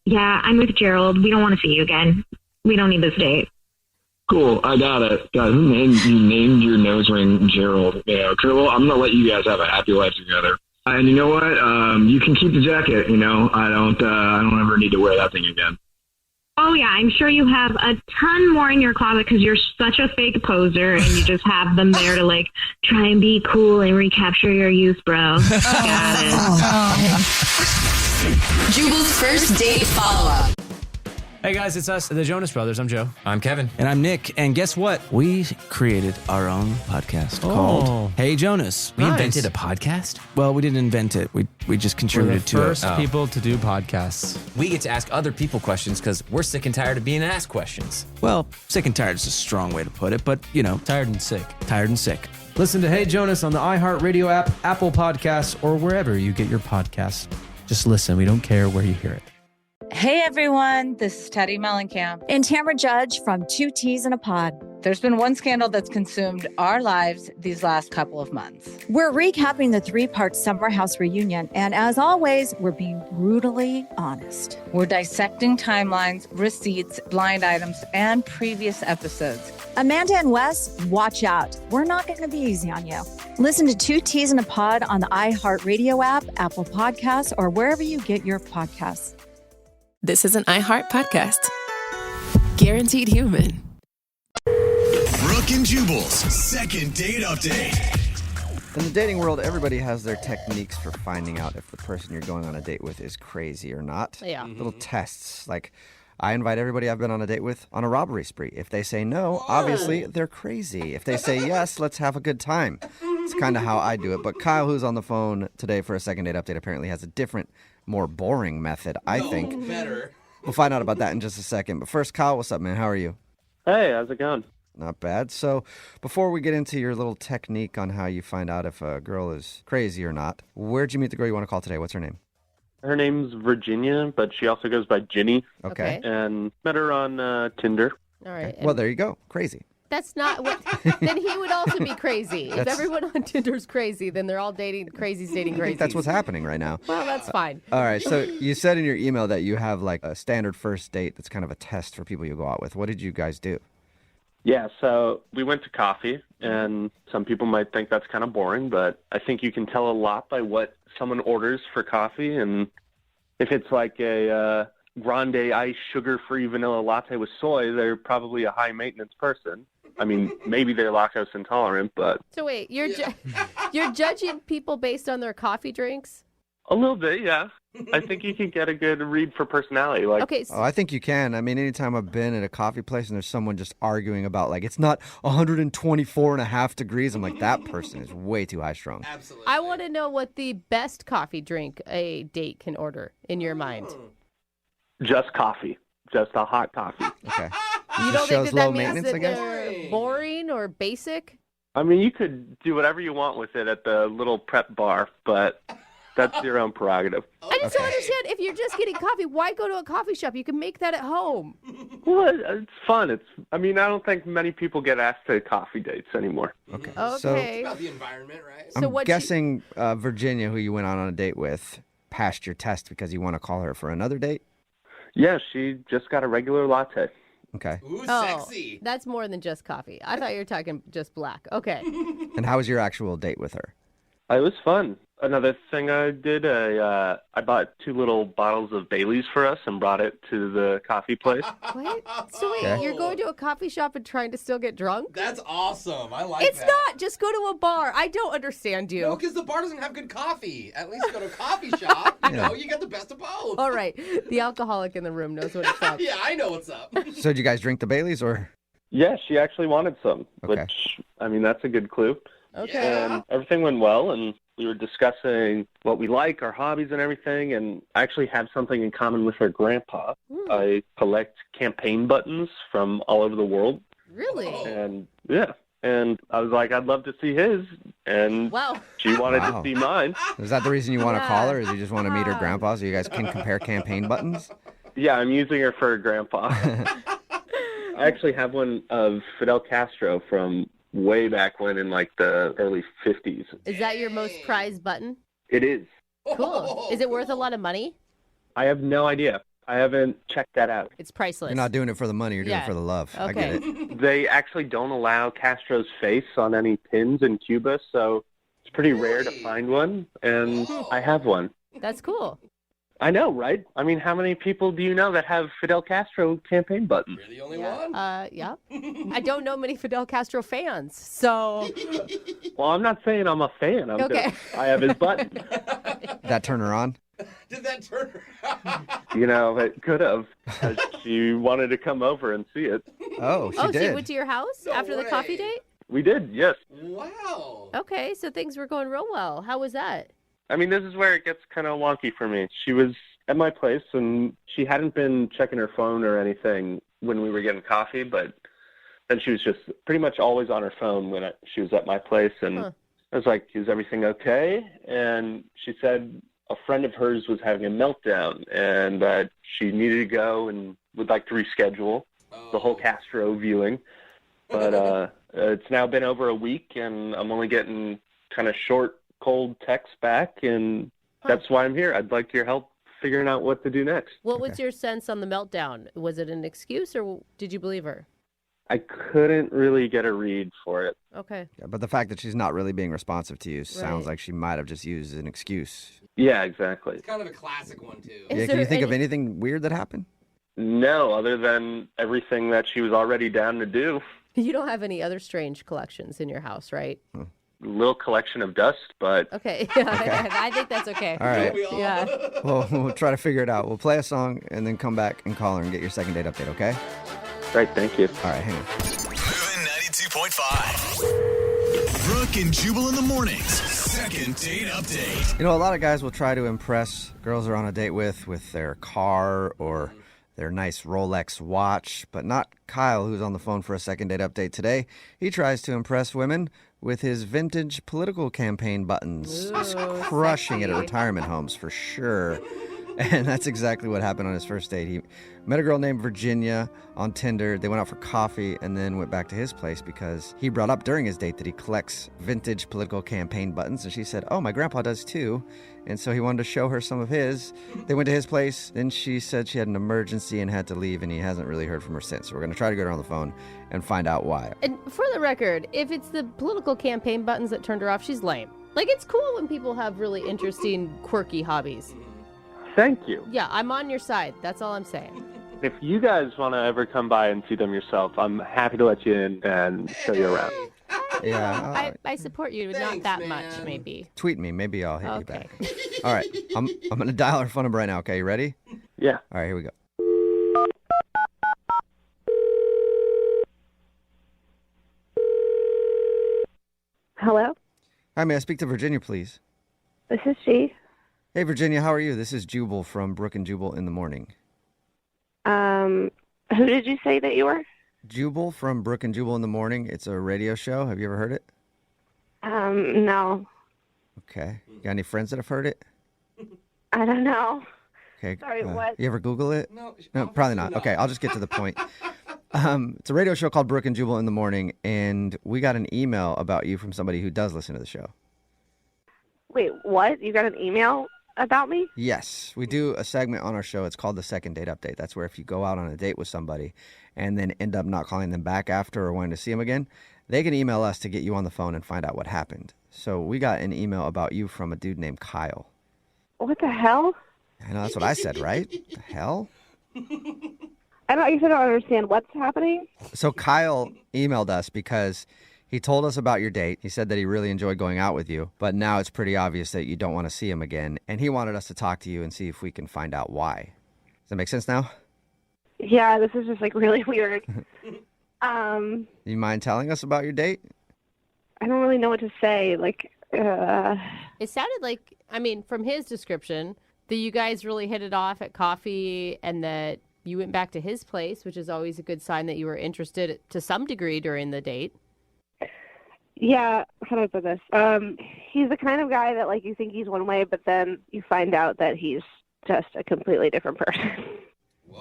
[SPEAKER 2] yeah, I'm with Gerald. We don't want to see you again. We don't need this date.
[SPEAKER 4] Cool, I got it. God, you named your nose ring Gerald. You know, cool. I'm going to let you guys have a happy life together. And you know what? You can keep the jacket. You know, I don't ever need to wear that thing again.
[SPEAKER 2] Oh, yeah, I'm sure you have a ton more in your closet because you're such a fake poser and you just have them there to, like, try and be cool and recapture your youth, bro. Got it.
[SPEAKER 15] Jubal's first date follow-up.
[SPEAKER 17] Hey guys, it's us, the Jonas Brothers. I'm Joe.
[SPEAKER 19] I'm Kevin.
[SPEAKER 18] And I'm Nick. And guess what? We created our own podcast called Hey Jonas.
[SPEAKER 17] We
[SPEAKER 19] invented a podcast?
[SPEAKER 18] Well, we didn't invent it. We just contributed to it.
[SPEAKER 17] We're the first people to do podcasts.
[SPEAKER 19] We get to ask other people questions because we're sick and tired of being asked questions.
[SPEAKER 18] Well, sick and tired is a strong way to put it, but, you know.
[SPEAKER 17] Tired and sick.
[SPEAKER 18] Tired and sick.
[SPEAKER 5] Listen to Hey Jonas on the iHeartRadio app, Apple Podcasts, or wherever you get your podcasts. Just listen. We don't care where you hear it.
[SPEAKER 20] Hey everyone, this is Teddy Mellencamp
[SPEAKER 21] And Tamara Judge from Two Teas in a Pod.
[SPEAKER 20] There's been one scandal that's consumed our lives these last couple of months.
[SPEAKER 21] We're recapping the 3-part Summer House reunion, and as always, we're being brutally honest.
[SPEAKER 20] We're dissecting timelines, receipts, blind items, and previous episodes.
[SPEAKER 21] Amanda and Wes, watch out. We're not going to be easy on you. Listen to Two Teas in a Pod on the iHeartRadio app, Apple Podcasts, or wherever you get your podcasts.
[SPEAKER 22] This is an iHeart podcast. Guaranteed human.
[SPEAKER 6] Brooke and Jubal's second date update.
[SPEAKER 1] In the dating world, everybody has their techniques for finding out if the person you're going on a date with is crazy or not.
[SPEAKER 23] Yeah.
[SPEAKER 1] Little tests. Like, I invite everybody I've been on a date with on a robbery spree. If they say no, obviously they're crazy. If they say yes, let's have a good time. It's kind of how I do it. But Kyle, who's on the phone today for a second date update, apparently has a different, more boring method, I think.
[SPEAKER 23] Better.
[SPEAKER 1] We'll find out about that in just a second. But first, Kyle, what's up, man? How are you?
[SPEAKER 24] Hey, how's it going?
[SPEAKER 1] Not bad. So before we get into your little technique on how you find out if a girl is crazy or not, where'd you meet the girl you want to call today? What's her name?
[SPEAKER 24] Her name's Virginia, but she also goes by Ginny.
[SPEAKER 1] Okay.
[SPEAKER 24] And met her on Tinder.
[SPEAKER 23] All right.
[SPEAKER 1] Well, there you go. Crazy.
[SPEAKER 23] That's not what. Then he would also be crazy. If
[SPEAKER 1] That's-
[SPEAKER 23] everyone on Tinder's crazy, then they're all dating crazies dating
[SPEAKER 1] I
[SPEAKER 23] crazies.
[SPEAKER 1] think that's what's happening right now.
[SPEAKER 23] Well, that's fine.
[SPEAKER 1] All right. So you said in your email that you have like a standard first date that's kind of a test for people you go out with. What did you guys do?
[SPEAKER 24] Yeah, so we went to coffee, and some people might think that's kind of boring, but I think you can tell a lot by what someone orders for coffee. And if it's like a grande iced sugar-free vanilla latte with soy, they're probably a high-maintenance person. I mean, maybe they're lactose intolerant, but
[SPEAKER 23] So wait, you're judging people based on their coffee drinks?
[SPEAKER 24] a little bit, yeah. I think you can get a good read for personality. Like,
[SPEAKER 23] Okay.
[SPEAKER 1] Oh, I think you can. I mean, anytime I've been at a coffee place and there's someone just arguing about like it's not 124.5 degrees, I'm like, that person is way too high strung.
[SPEAKER 23] I want to know what the best coffee drink a date can order in your mind.
[SPEAKER 24] just coffee, just a hot coffee.
[SPEAKER 1] Okay.
[SPEAKER 23] You
[SPEAKER 1] Just
[SPEAKER 23] don't
[SPEAKER 1] shows
[SPEAKER 23] think
[SPEAKER 1] low
[SPEAKER 23] that means
[SPEAKER 1] maintenance,
[SPEAKER 23] that
[SPEAKER 1] I guess?
[SPEAKER 23] they're boring or basic?
[SPEAKER 24] I mean, you could do whatever you want with it at the little prep bar, but that's your own prerogative.
[SPEAKER 23] I just don't understand. If you're just getting coffee, why go to a coffee shop? You can make that at home.
[SPEAKER 24] Well, it's fun. I mean, I don't think many people get asked to coffee dates anymore.
[SPEAKER 1] Okay.
[SPEAKER 23] Okay. About the environment, right?
[SPEAKER 1] I'm guessing Virginia, who you went on a date with, passed your test because you want to call her for another date?
[SPEAKER 24] Yeah, she just got a regular latte.
[SPEAKER 1] Okay.
[SPEAKER 23] Ooh, sexy. That's more than just coffee. I thought you were talking just black. Okay.
[SPEAKER 1] And how was your actual date with her?
[SPEAKER 24] It was fun. Another thing I did, I bought 2 little bottles of Bailey's for us and brought it to the coffee place.
[SPEAKER 23] What? So wait,
[SPEAKER 24] Okay.
[SPEAKER 23] you're going to a coffee shop and trying to still get drunk?
[SPEAKER 25] That's awesome. I like
[SPEAKER 23] It's
[SPEAKER 25] that.
[SPEAKER 23] not. Just go to a bar. I don't understand you.
[SPEAKER 25] No, because the bar doesn't have good coffee. At least go to a coffee shop. You know, you get the best of both.
[SPEAKER 23] All right. The alcoholic in the room knows what it's up.
[SPEAKER 25] Yeah, I know what's up.
[SPEAKER 1] So did you guys drink the Baileys or?
[SPEAKER 24] Yeah, she actually wanted some,
[SPEAKER 1] Okay.
[SPEAKER 24] which, I mean, that's a good clue.
[SPEAKER 23] Okay.
[SPEAKER 24] And everything went well, and we were discussing what we like, our hobbies and everything, and I actually have something in common with her grandpa. I collect campaign buttons from all over the world.
[SPEAKER 23] Really?
[SPEAKER 24] And, yeah. And I was like, I'd love to see his, and
[SPEAKER 23] Wow.
[SPEAKER 24] she wanted
[SPEAKER 1] Wow.
[SPEAKER 24] to see mine.
[SPEAKER 1] Is that the reason you want to
[SPEAKER 23] Yeah.
[SPEAKER 1] call her? Is you just want to meet her grandpa so you guys can compare campaign buttons?
[SPEAKER 24] Yeah, I'm using her for a grandpa. I actually have one of Fidel Castro from way back when in like the early 50s.
[SPEAKER 23] Is that your most prized button?
[SPEAKER 24] It is.
[SPEAKER 23] Cool. Is it worth a lot of money?
[SPEAKER 24] I have no idea. I haven't checked that out.
[SPEAKER 23] It's priceless.
[SPEAKER 1] You're not doing it for the money, you're doing
[SPEAKER 23] Yeah.
[SPEAKER 1] it for the love. I get it.
[SPEAKER 24] They actually don't allow Castro's face on any pins in Cuba, so it's pretty rare to find one, and I have one.
[SPEAKER 23] That's cool.
[SPEAKER 24] I know, right? I mean, how many people do you know that have Fidel Castro campaign buttons?
[SPEAKER 25] You're the only one?
[SPEAKER 23] Yeah. I don't know many Fidel Castro fans, so.
[SPEAKER 24] Well, I'm not saying I'm a fan. I'm
[SPEAKER 23] Okay.
[SPEAKER 24] just, I have his button.
[SPEAKER 1] That turn her on?
[SPEAKER 25] Did that turn her?
[SPEAKER 24] You know, it could have. She wanted to come over and see it.
[SPEAKER 1] Oh,
[SPEAKER 23] She went to your house after the coffee date?
[SPEAKER 24] We did, yes.
[SPEAKER 25] Wow.
[SPEAKER 23] Okay, so things were going real well. How was that?
[SPEAKER 24] I mean, this is where it gets kind of wonky for me. She was at my place, and she hadn't been checking her phone or anything when we were getting coffee, but then she was just pretty much always on her phone when she was at my place, and I was like, is everything okay? And she said a friend of hers was having a meltdown, and that she needed to go and would like to reschedule the whole Castro viewing. But it's now been over a week, and I'm only getting kind of short, cold texts back, and that's why I'm here. I'd like your help figuring out what to do next.
[SPEAKER 23] What was your sense on the meltdown? Was it an excuse, or did you believe her?
[SPEAKER 24] I couldn't really get a read for it.
[SPEAKER 23] Okay.
[SPEAKER 1] Yeah, but the fact that she's not really being responsive to you sounds like she might have just used an excuse.
[SPEAKER 24] Yeah, exactly.
[SPEAKER 25] It's kind of a classic one, too.
[SPEAKER 1] Yeah, can you think of anything weird that happened?
[SPEAKER 24] No, other than everything that she was already down to do.
[SPEAKER 23] You don't have any other strange collections in your house, right?
[SPEAKER 24] Little collection of dust, but...
[SPEAKER 23] Okay, yeah, I think that's okay.
[SPEAKER 1] All right.
[SPEAKER 23] Yeah.
[SPEAKER 1] Well, we'll try to figure it out. We'll play a song and then come back and call her and get your second date update, okay?
[SPEAKER 24] Right, thank you.
[SPEAKER 1] All right, hang on.
[SPEAKER 6] Moving 92.5. Brooke and Jubal in the mornings. Second date update.
[SPEAKER 1] You know, a lot of guys will try to impress girls they're on a date with their car or their nice Rolex watch, but not Kyle, who's on the phone for a second date update today. He tries to impress women with his vintage political campaign buttons. He's crushing it at retirement homes for sure. And that's exactly what happened on his first date. He met a girl named Virginia on Tinder. They went out for coffee and then went back to his place because he brought up during his date that he collects vintage political campaign buttons. And she said, oh, my grandpa does too. And so he wanted to show her some of his. They went to his place. Then she said she had an emergency and had to leave, and he hasn't really heard from her since. So we're going to try to get her on the phone and find out why.
[SPEAKER 23] And for the record, if it's the political campaign buttons that turned her off, she's lame. Like, it's cool when people have really interesting, quirky hobbies.
[SPEAKER 24] Thank you.
[SPEAKER 23] Yeah, I'm on your side. That's all I'm saying.
[SPEAKER 24] If you guys want to ever come by and see them yourself, I'm happy to let you in and show you around.
[SPEAKER 1] Yeah.
[SPEAKER 23] I support you, but not that much, maybe.
[SPEAKER 1] Tweet me. Maybe I'll hit you back. All right. I'm going to dial her phone number right now. Okay, you ready?
[SPEAKER 24] Yeah.
[SPEAKER 1] All right, here we go.
[SPEAKER 11] Hello?
[SPEAKER 1] Hi, may I speak to Virginia, please?
[SPEAKER 11] This is she.
[SPEAKER 1] Hey, Virginia, how are you? This is Jubal from Brooke and Jubal in the morning.
[SPEAKER 11] Who did you say that you were?
[SPEAKER 1] Jubal from Brooke and Jubal in the morning. It's a radio show. Have you ever heard it?
[SPEAKER 11] No.
[SPEAKER 1] Okay. Got any friends that have heard it?
[SPEAKER 11] I don't know.
[SPEAKER 1] Okay.
[SPEAKER 11] Sorry, what?
[SPEAKER 1] You ever Google it? No, probably not. Okay, I'll just get to the point. It's a radio show called Brooke and Jubal in the morning, and we got an email about you from somebody who does listen to the show.
[SPEAKER 11] Wait, what? You got an email about me?
[SPEAKER 1] Yes. We do a segment on our show. It's called the Second Date Update. That's where if you go out on a date with somebody and then end up not calling them back after or wanting to see them again, they can email us to get you on the phone and find out what happened. So we got an email about you from a dude named Kyle.
[SPEAKER 11] What the hell?
[SPEAKER 1] I know, that's what I said, right? The hell?
[SPEAKER 11] I don't understand what's happening.
[SPEAKER 1] So Kyle emailed us because he told us about your date. He said that he really enjoyed going out with you, but now it's pretty obvious that you don't want to see him again. And he wanted us to talk to you and see if we can find out why. Does that make sense now?
[SPEAKER 11] Yeah, this is just like really weird.
[SPEAKER 1] You mind telling us about your date?
[SPEAKER 11] I don't really know what to say.
[SPEAKER 23] It sounded like, I mean, from his description, that you guys really hit it off at coffee and that you went back to his place, which is always a good sign that you were interested to some degree during the date.
[SPEAKER 11] Yeah, how do I put this? He's the kind of guy that, like, you think he's one way, but then you find out that he's just a completely different person.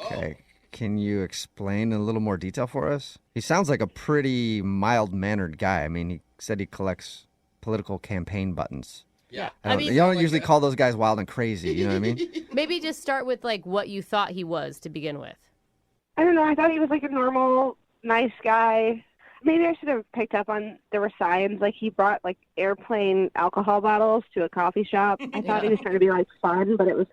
[SPEAKER 1] Okay. Can you explain in a little more detail for us? He sounds like a pretty mild-mannered guy. I mean, he said he collects political campaign buttons.
[SPEAKER 23] Yeah.
[SPEAKER 1] You don't usually call those guys wild and crazy, you know what I mean?
[SPEAKER 23] Maybe just start with, like, what you thought he was to begin with.
[SPEAKER 11] I don't know. I thought he was, like, a normal, nice guy. Maybe I should have picked up on there were signs. Like, he brought, like, airplane alcohol bottles to a coffee shop. I thought he was trying to be, like, fun, but it was,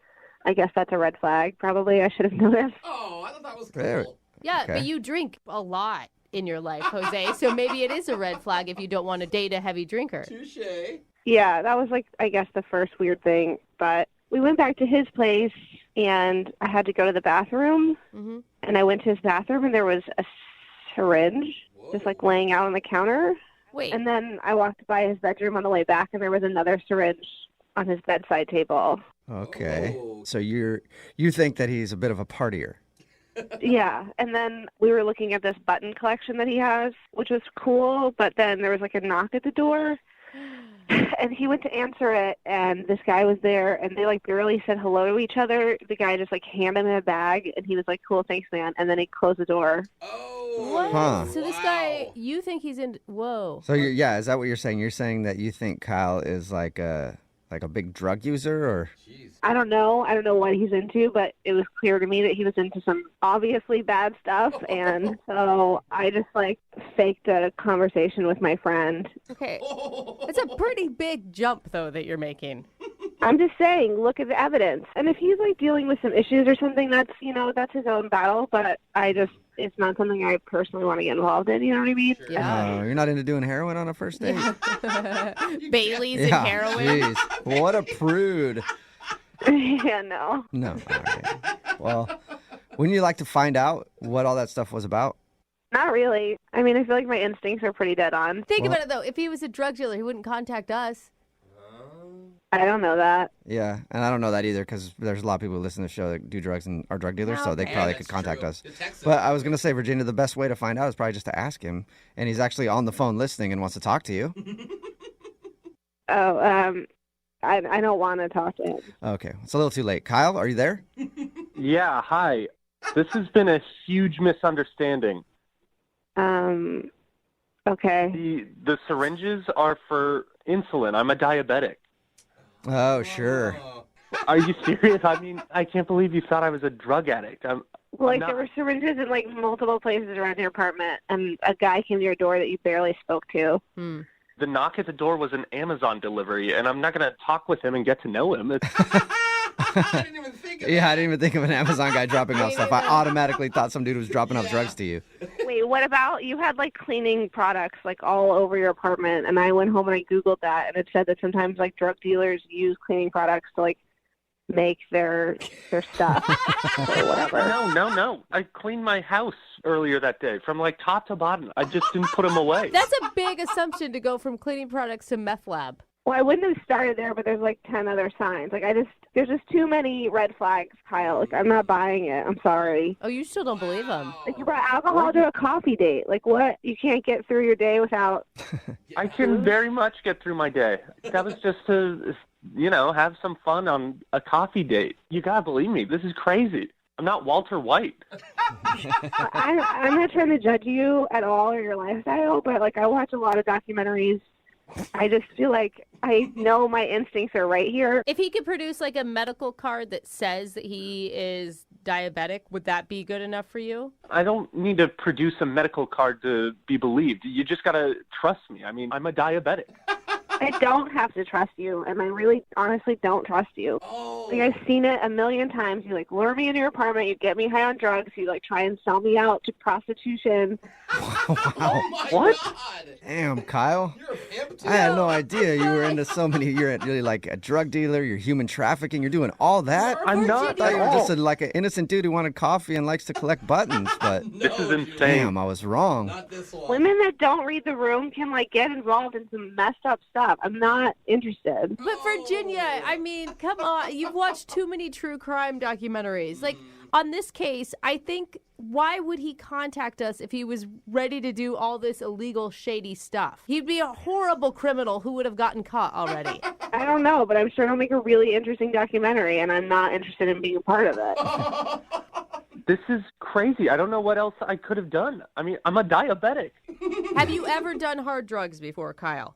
[SPEAKER 11] I guess that's a red flag, probably. I should have noticed.
[SPEAKER 25] Oh, I thought that was
[SPEAKER 1] cool.
[SPEAKER 23] Yeah,
[SPEAKER 1] Okay.
[SPEAKER 23] but you drink a lot in your life, Jose, so maybe it is a red flag if you don't want to date a heavy drinker.
[SPEAKER 25] Touche.
[SPEAKER 11] Yeah, that was, like, I guess the first weird thing. But we went back to his place, and I had to go to the bathroom.
[SPEAKER 23] Mm-hmm.
[SPEAKER 11] And I went to his bathroom, and there was a syringe just like laying out on the counter.
[SPEAKER 23] Wait.
[SPEAKER 11] And then I walked by his bedroom on the way back, and there was another syringe on his bedside table.
[SPEAKER 10] Okay. So you think that he's a bit of a partier?
[SPEAKER 11] Yeah. And then we were looking at this button collection that he has, which was cool. But then there was like a knock at the door. And he went to answer it, and this guy was there, and they like barely said hello to each other. The guy just like handed him a bag, and he was like, "Cool, thanks, man." And then he closed the door.
[SPEAKER 23] What?
[SPEAKER 10] Huh.
[SPEAKER 23] So this guy, you think he's in? Whoa.
[SPEAKER 10] So is that what you're saying? You're saying that you think Kyle is like a big drug user, or?
[SPEAKER 11] I don't know. I don't know what he's into, but it was clear to me that he was into some obviously bad stuff, and so I just like faked a conversation with my friend.
[SPEAKER 23] Okay. It's a pretty big jump, though, that you're making.
[SPEAKER 11] I'm just saying, look at the evidence. And if he's like dealing with some issues or something, that's his own battle, but it's not something I personally want to get involved in, you know what I mean?
[SPEAKER 23] Yeah.
[SPEAKER 10] You're not into doing heroin on a first date?
[SPEAKER 23] Bailey's and heroin.
[SPEAKER 10] Jeez. What a prude.
[SPEAKER 11] Yeah, no.
[SPEAKER 10] No. All right. Well, wouldn't you like to find out what all that stuff was about?
[SPEAKER 11] Not really. I mean, I feel like my instincts are pretty dead on.
[SPEAKER 23] Think about it, though. If he was a drug dealer, he wouldn't contact us.
[SPEAKER 11] I don't know that.
[SPEAKER 10] Yeah, and I don't know that either because there's a lot of people who listen to the show that do drugs and are drug dealers, so they probably could contact us. But I was going to say, Virginia, the best way to find out is probably just to ask him, and he's actually on the phone listening and wants to talk to you.
[SPEAKER 11] I don't want to talk to him.
[SPEAKER 10] Okay, it's a little too late. Kyle, are you there?
[SPEAKER 24] Yeah, hi. This has been a huge misunderstanding.
[SPEAKER 11] Okay.
[SPEAKER 24] The syringes are for insulin. I'm a diabetic.
[SPEAKER 10] Oh, sure.
[SPEAKER 24] Are you serious? I mean, I can't believe you thought I was a drug addict.
[SPEAKER 11] There were syringes in like multiple places around your apartment, and a guy came to your door that you barely spoke to.
[SPEAKER 24] The knock at the door was an Amazon delivery, and I'm not going to talk with him and get to know him.
[SPEAKER 10] I didn't even think of an Amazon guy dropping off stuff. I automatically thought some dude was dropping off drugs to you.
[SPEAKER 11] Wait, what about you had like cleaning products like all over your apartment, and I went home and I Googled that, and it said that sometimes like drug dealers use cleaning products to like make their stuff or whatever.
[SPEAKER 24] No. I cleaned my house earlier that day from like top to bottom. I just didn't put them away.
[SPEAKER 23] That's a big assumption to go from cleaning products to meth lab.
[SPEAKER 11] Well, I wouldn't have started there, but there's like 10 other signs. There's just too many red flags, Kyle. Like, I'm not buying it. I'm sorry.
[SPEAKER 23] Oh, you still don't believe him?
[SPEAKER 11] Like, you brought alcohol to a coffee date. Like, what? You can't get through your day without...
[SPEAKER 24] I can very much get through my day. That was just to, have some fun on a coffee date. You gotta believe me. This is crazy. I'm not Walter White.
[SPEAKER 11] I'm not trying to judge you at all or your lifestyle, but, like, I watch a lot of documentaries. I just feel like I know my instincts are right here.
[SPEAKER 23] If he could produce like a medical card that says that he is diabetic, would that be good enough for you?
[SPEAKER 24] I don't need to produce a medical card to be believed. You just got to trust me. I mean, I'm a diabetic.
[SPEAKER 11] I don't have to trust you, and I really honestly don't trust you. Like, I've seen it a million times. You like lure me into your apartment, you get me high on drugs, you like try and sell me out to prostitution.
[SPEAKER 10] Wow.
[SPEAKER 25] Oh my
[SPEAKER 24] What?
[SPEAKER 25] God.
[SPEAKER 10] Damn, Kyle.
[SPEAKER 25] You're a pimp too.
[SPEAKER 10] I had no idea you were into so many. You're really like a drug dealer. You're human trafficking. You're doing all that.
[SPEAKER 24] I'm not.
[SPEAKER 10] I thought you were just like an innocent dude who wanted coffee and likes to collect buttons. But
[SPEAKER 24] This is insane.
[SPEAKER 10] damn, I was wrong.
[SPEAKER 25] Not this one.
[SPEAKER 11] Women that don't read the room can like get involved in some messed up stuff. I'm not interested.
[SPEAKER 23] But Virginia, I mean, come on. You've watched too many true crime documentaries. Like, on this case, I think, why would he contact us if he was ready to do all this illegal, shady stuff? He'd be a horrible criminal who would have gotten caught already.
[SPEAKER 11] I don't know, but I'm sure it'll make a really interesting documentary, and I'm not interested in being a part of it.
[SPEAKER 24] This is crazy. I don't know what else I could have done. I mean, I'm a diabetic.
[SPEAKER 23] Have you ever done hard drugs before, Kyle?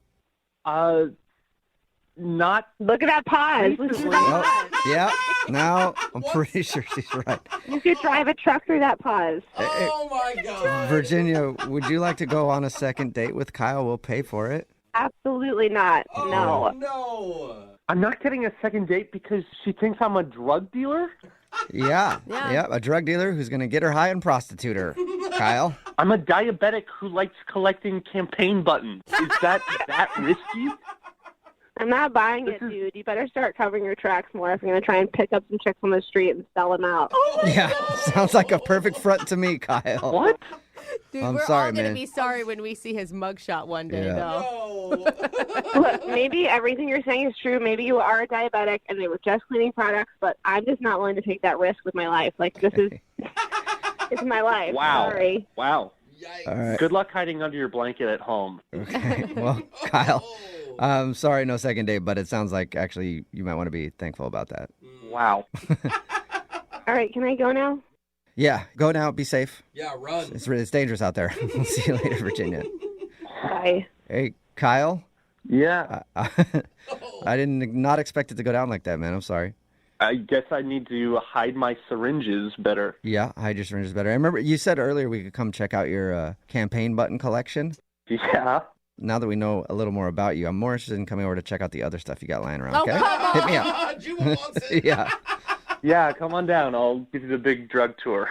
[SPEAKER 24] Not.
[SPEAKER 11] Look at that pause. Listen to that pause.
[SPEAKER 10] Yeah. Now I'm pretty sure she's right.
[SPEAKER 11] You could drive a truck through that pause.
[SPEAKER 25] Oh my God.
[SPEAKER 10] Virginia, would you like to go on a second date with Kyle? We'll pay for it.
[SPEAKER 11] Absolutely not. No.
[SPEAKER 25] No.
[SPEAKER 24] I'm not getting a second date because she thinks I'm a drug dealer?
[SPEAKER 10] Yeah.
[SPEAKER 23] Yeah.
[SPEAKER 10] A drug dealer who's going to get her high and prostitute her. Kyle?
[SPEAKER 24] I'm a diabetic who likes collecting campaign buttons. Is that risky?
[SPEAKER 11] I'm not buying it, dude. You better start covering your tracks more if you're going to try and pick up some chicks on the street and sell them out.
[SPEAKER 10] Yeah, sounds like a perfect front to me, Kyle.
[SPEAKER 24] What?
[SPEAKER 23] Dude,
[SPEAKER 10] I'm
[SPEAKER 23] we're
[SPEAKER 10] sorry,
[SPEAKER 23] all going to
[SPEAKER 10] man.
[SPEAKER 23] be sorry when we see his mugshot one day,
[SPEAKER 10] Yeah.
[SPEAKER 23] though.
[SPEAKER 11] Look, maybe everything you're saying is true. Maybe you are a diabetic and they were just cleaning products, but I'm just not willing to take that risk with my life. Like, this is it's my life.
[SPEAKER 24] Wow.
[SPEAKER 11] Sorry.
[SPEAKER 24] Wow.
[SPEAKER 10] All right.
[SPEAKER 24] Good luck hiding under your blanket at home.
[SPEAKER 10] Okay. Well, Kyle, I'm sorry, no second date, but it sounds like actually you might want to be thankful about that.
[SPEAKER 24] Wow.
[SPEAKER 11] All right, can I go now?
[SPEAKER 10] Yeah, go now. Be safe.
[SPEAKER 25] Yeah, run.
[SPEAKER 10] It's dangerous out there. We'll see you later, Virginia.
[SPEAKER 11] Bye.
[SPEAKER 10] Hey, Kyle.
[SPEAKER 24] Yeah.
[SPEAKER 10] I didn't not expect it to go down like that, man. I'm sorry.
[SPEAKER 24] I guess I need to hide my syringes better.
[SPEAKER 10] Yeah, hide your syringes better. I remember you said earlier we could come check out your campaign button collection.
[SPEAKER 24] Yeah.
[SPEAKER 10] Now that we know a little more about you, I'm more interested in coming over to check out the other stuff you got lying around.
[SPEAKER 23] Oh,
[SPEAKER 10] Okay,
[SPEAKER 23] come
[SPEAKER 10] hit me up.
[SPEAKER 25] Jubal wants it.
[SPEAKER 10] Yeah,
[SPEAKER 24] Yeah, come on down. I'll give you the big drug tour.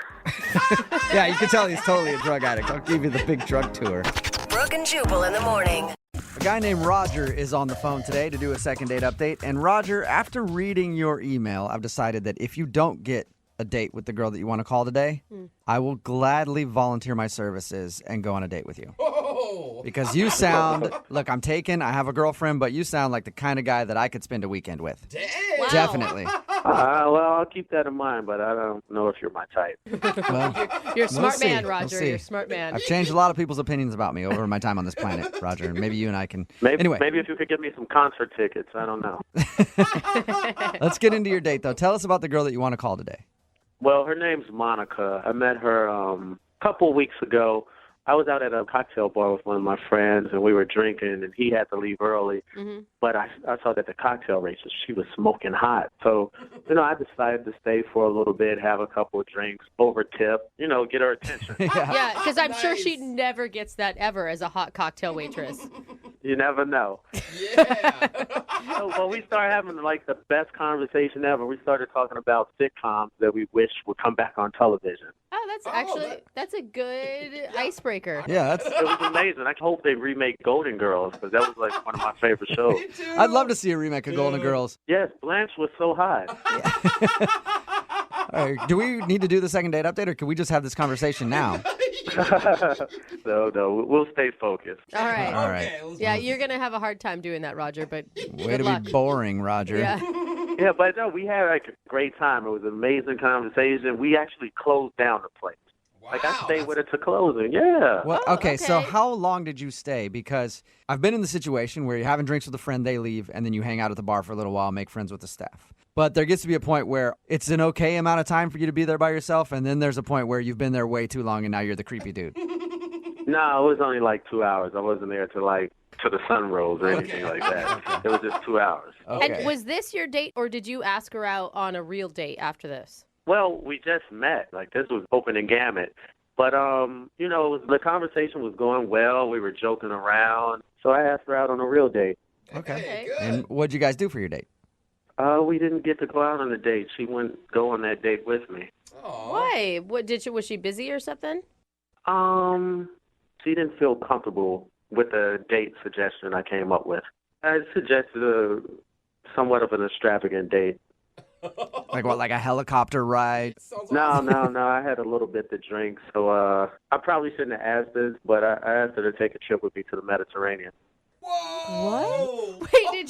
[SPEAKER 10] yeah. You can tell he's totally a drug addict. I'll give you the big drug tour.
[SPEAKER 15] Brooke and Jubal in the morning.
[SPEAKER 10] A guy named Roger is on the phone today to do a second date update. And Roger, after reading your email, I've decided that if you don't get a date with the girl that you want to call today, I will gladly volunteer my services and go on a date with you.
[SPEAKER 25] Oh.
[SPEAKER 10] Because you sound, look, I'm taken, I have a girlfriend, but you sound like the kind of guy that I could spend a weekend with.
[SPEAKER 25] Dang.
[SPEAKER 23] Wow.
[SPEAKER 10] Definitely.
[SPEAKER 24] Well, I'll keep that in mind, but I don't know if you're my type.
[SPEAKER 10] Well,
[SPEAKER 23] You're a smart
[SPEAKER 10] see.
[SPEAKER 23] man,
[SPEAKER 10] We'll
[SPEAKER 23] Roger.
[SPEAKER 10] see.
[SPEAKER 23] You're a smart man.
[SPEAKER 10] I've changed a lot of people's opinions about me over my time on this planet, Roger. Maybe you and I can.
[SPEAKER 24] Maybe
[SPEAKER 10] Anyway,
[SPEAKER 24] if you could give me some concert tickets. I don't know.
[SPEAKER 10] let's get into your date, though. Tell us about the girl that you want to call today.
[SPEAKER 24] Well, her name's Monica. I met her a couple weeks ago. I was out at a cocktail bar with one of my friends, and we were drinking, and he had to leave early.
[SPEAKER 23] Mm-hmm.
[SPEAKER 24] But I saw that the cocktail waitress, she was smoking hot. So, I decided to stay for a little bit, have a couple of drinks, over tip, get her attention.
[SPEAKER 23] Yeah, because I'm sure she never gets that ever as a hot cocktail waitress.
[SPEAKER 24] You never know.
[SPEAKER 25] Yeah.
[SPEAKER 24] Well, we started having the best conversation ever. We started talking about sitcoms that we wish would come back on television.
[SPEAKER 23] Oh, that's a good icebreaker.
[SPEAKER 10] Yeah,
[SPEAKER 24] It was amazing. I hope they remake Golden Girls because that was one of my favorite shows.
[SPEAKER 10] I'd love to see a remake of Golden Girls.
[SPEAKER 24] Yes, Blanche was so hot.
[SPEAKER 10] All right, do we need to do the second date update, or can we just have this conversation now?
[SPEAKER 24] No, we'll stay focused.
[SPEAKER 23] All right.
[SPEAKER 10] All right.
[SPEAKER 23] Yeah, you're going to have a hard time doing that, Roger, but
[SPEAKER 10] Way
[SPEAKER 23] good
[SPEAKER 10] to
[SPEAKER 23] luck.
[SPEAKER 10] be boring, Roger.
[SPEAKER 23] Yeah.
[SPEAKER 24] Yeah, but no, we had a great time. It was an amazing conversation. We actually closed down the place.
[SPEAKER 25] Wow,
[SPEAKER 24] I stayed with it to closing. Yeah.
[SPEAKER 10] Well,
[SPEAKER 23] Oh,
[SPEAKER 10] okay, so
[SPEAKER 23] okay.
[SPEAKER 10] how long did you stay? Because I've been in the situation where you're having drinks with a friend, they leave, and then you hang out at the bar for a little while, make friends with the staff. But there gets to be a point where it's an okay amount of time for you to be there by yourself, and then there's a point where you've been there way too long and now you're the creepy dude.
[SPEAKER 24] No, it was only 2 hours. I wasn't there till the sun rose or anything like that. It was just 2 hours.
[SPEAKER 10] Okay.
[SPEAKER 23] And was this your date, or did you ask her out on a real date after this?
[SPEAKER 24] Well, we just met. This was open and gamut. But, the conversation was going well. We were joking around. So I asked her out on a real date.
[SPEAKER 10] Okay. And what'd you guys do for your date?
[SPEAKER 24] We didn't get to go out on a date. She wouldn't go on that date with me.
[SPEAKER 23] Why? Was she busy or something?
[SPEAKER 24] She didn't feel comfortable with the date suggestion I came up with. I suggested somewhat of an extravagant date.
[SPEAKER 10] Like what, like a helicopter ride?
[SPEAKER 24] No. I had a little bit to drink, so I probably shouldn't have asked this, but I asked her to take a trip with me to the Mediterranean.
[SPEAKER 23] What? Wait,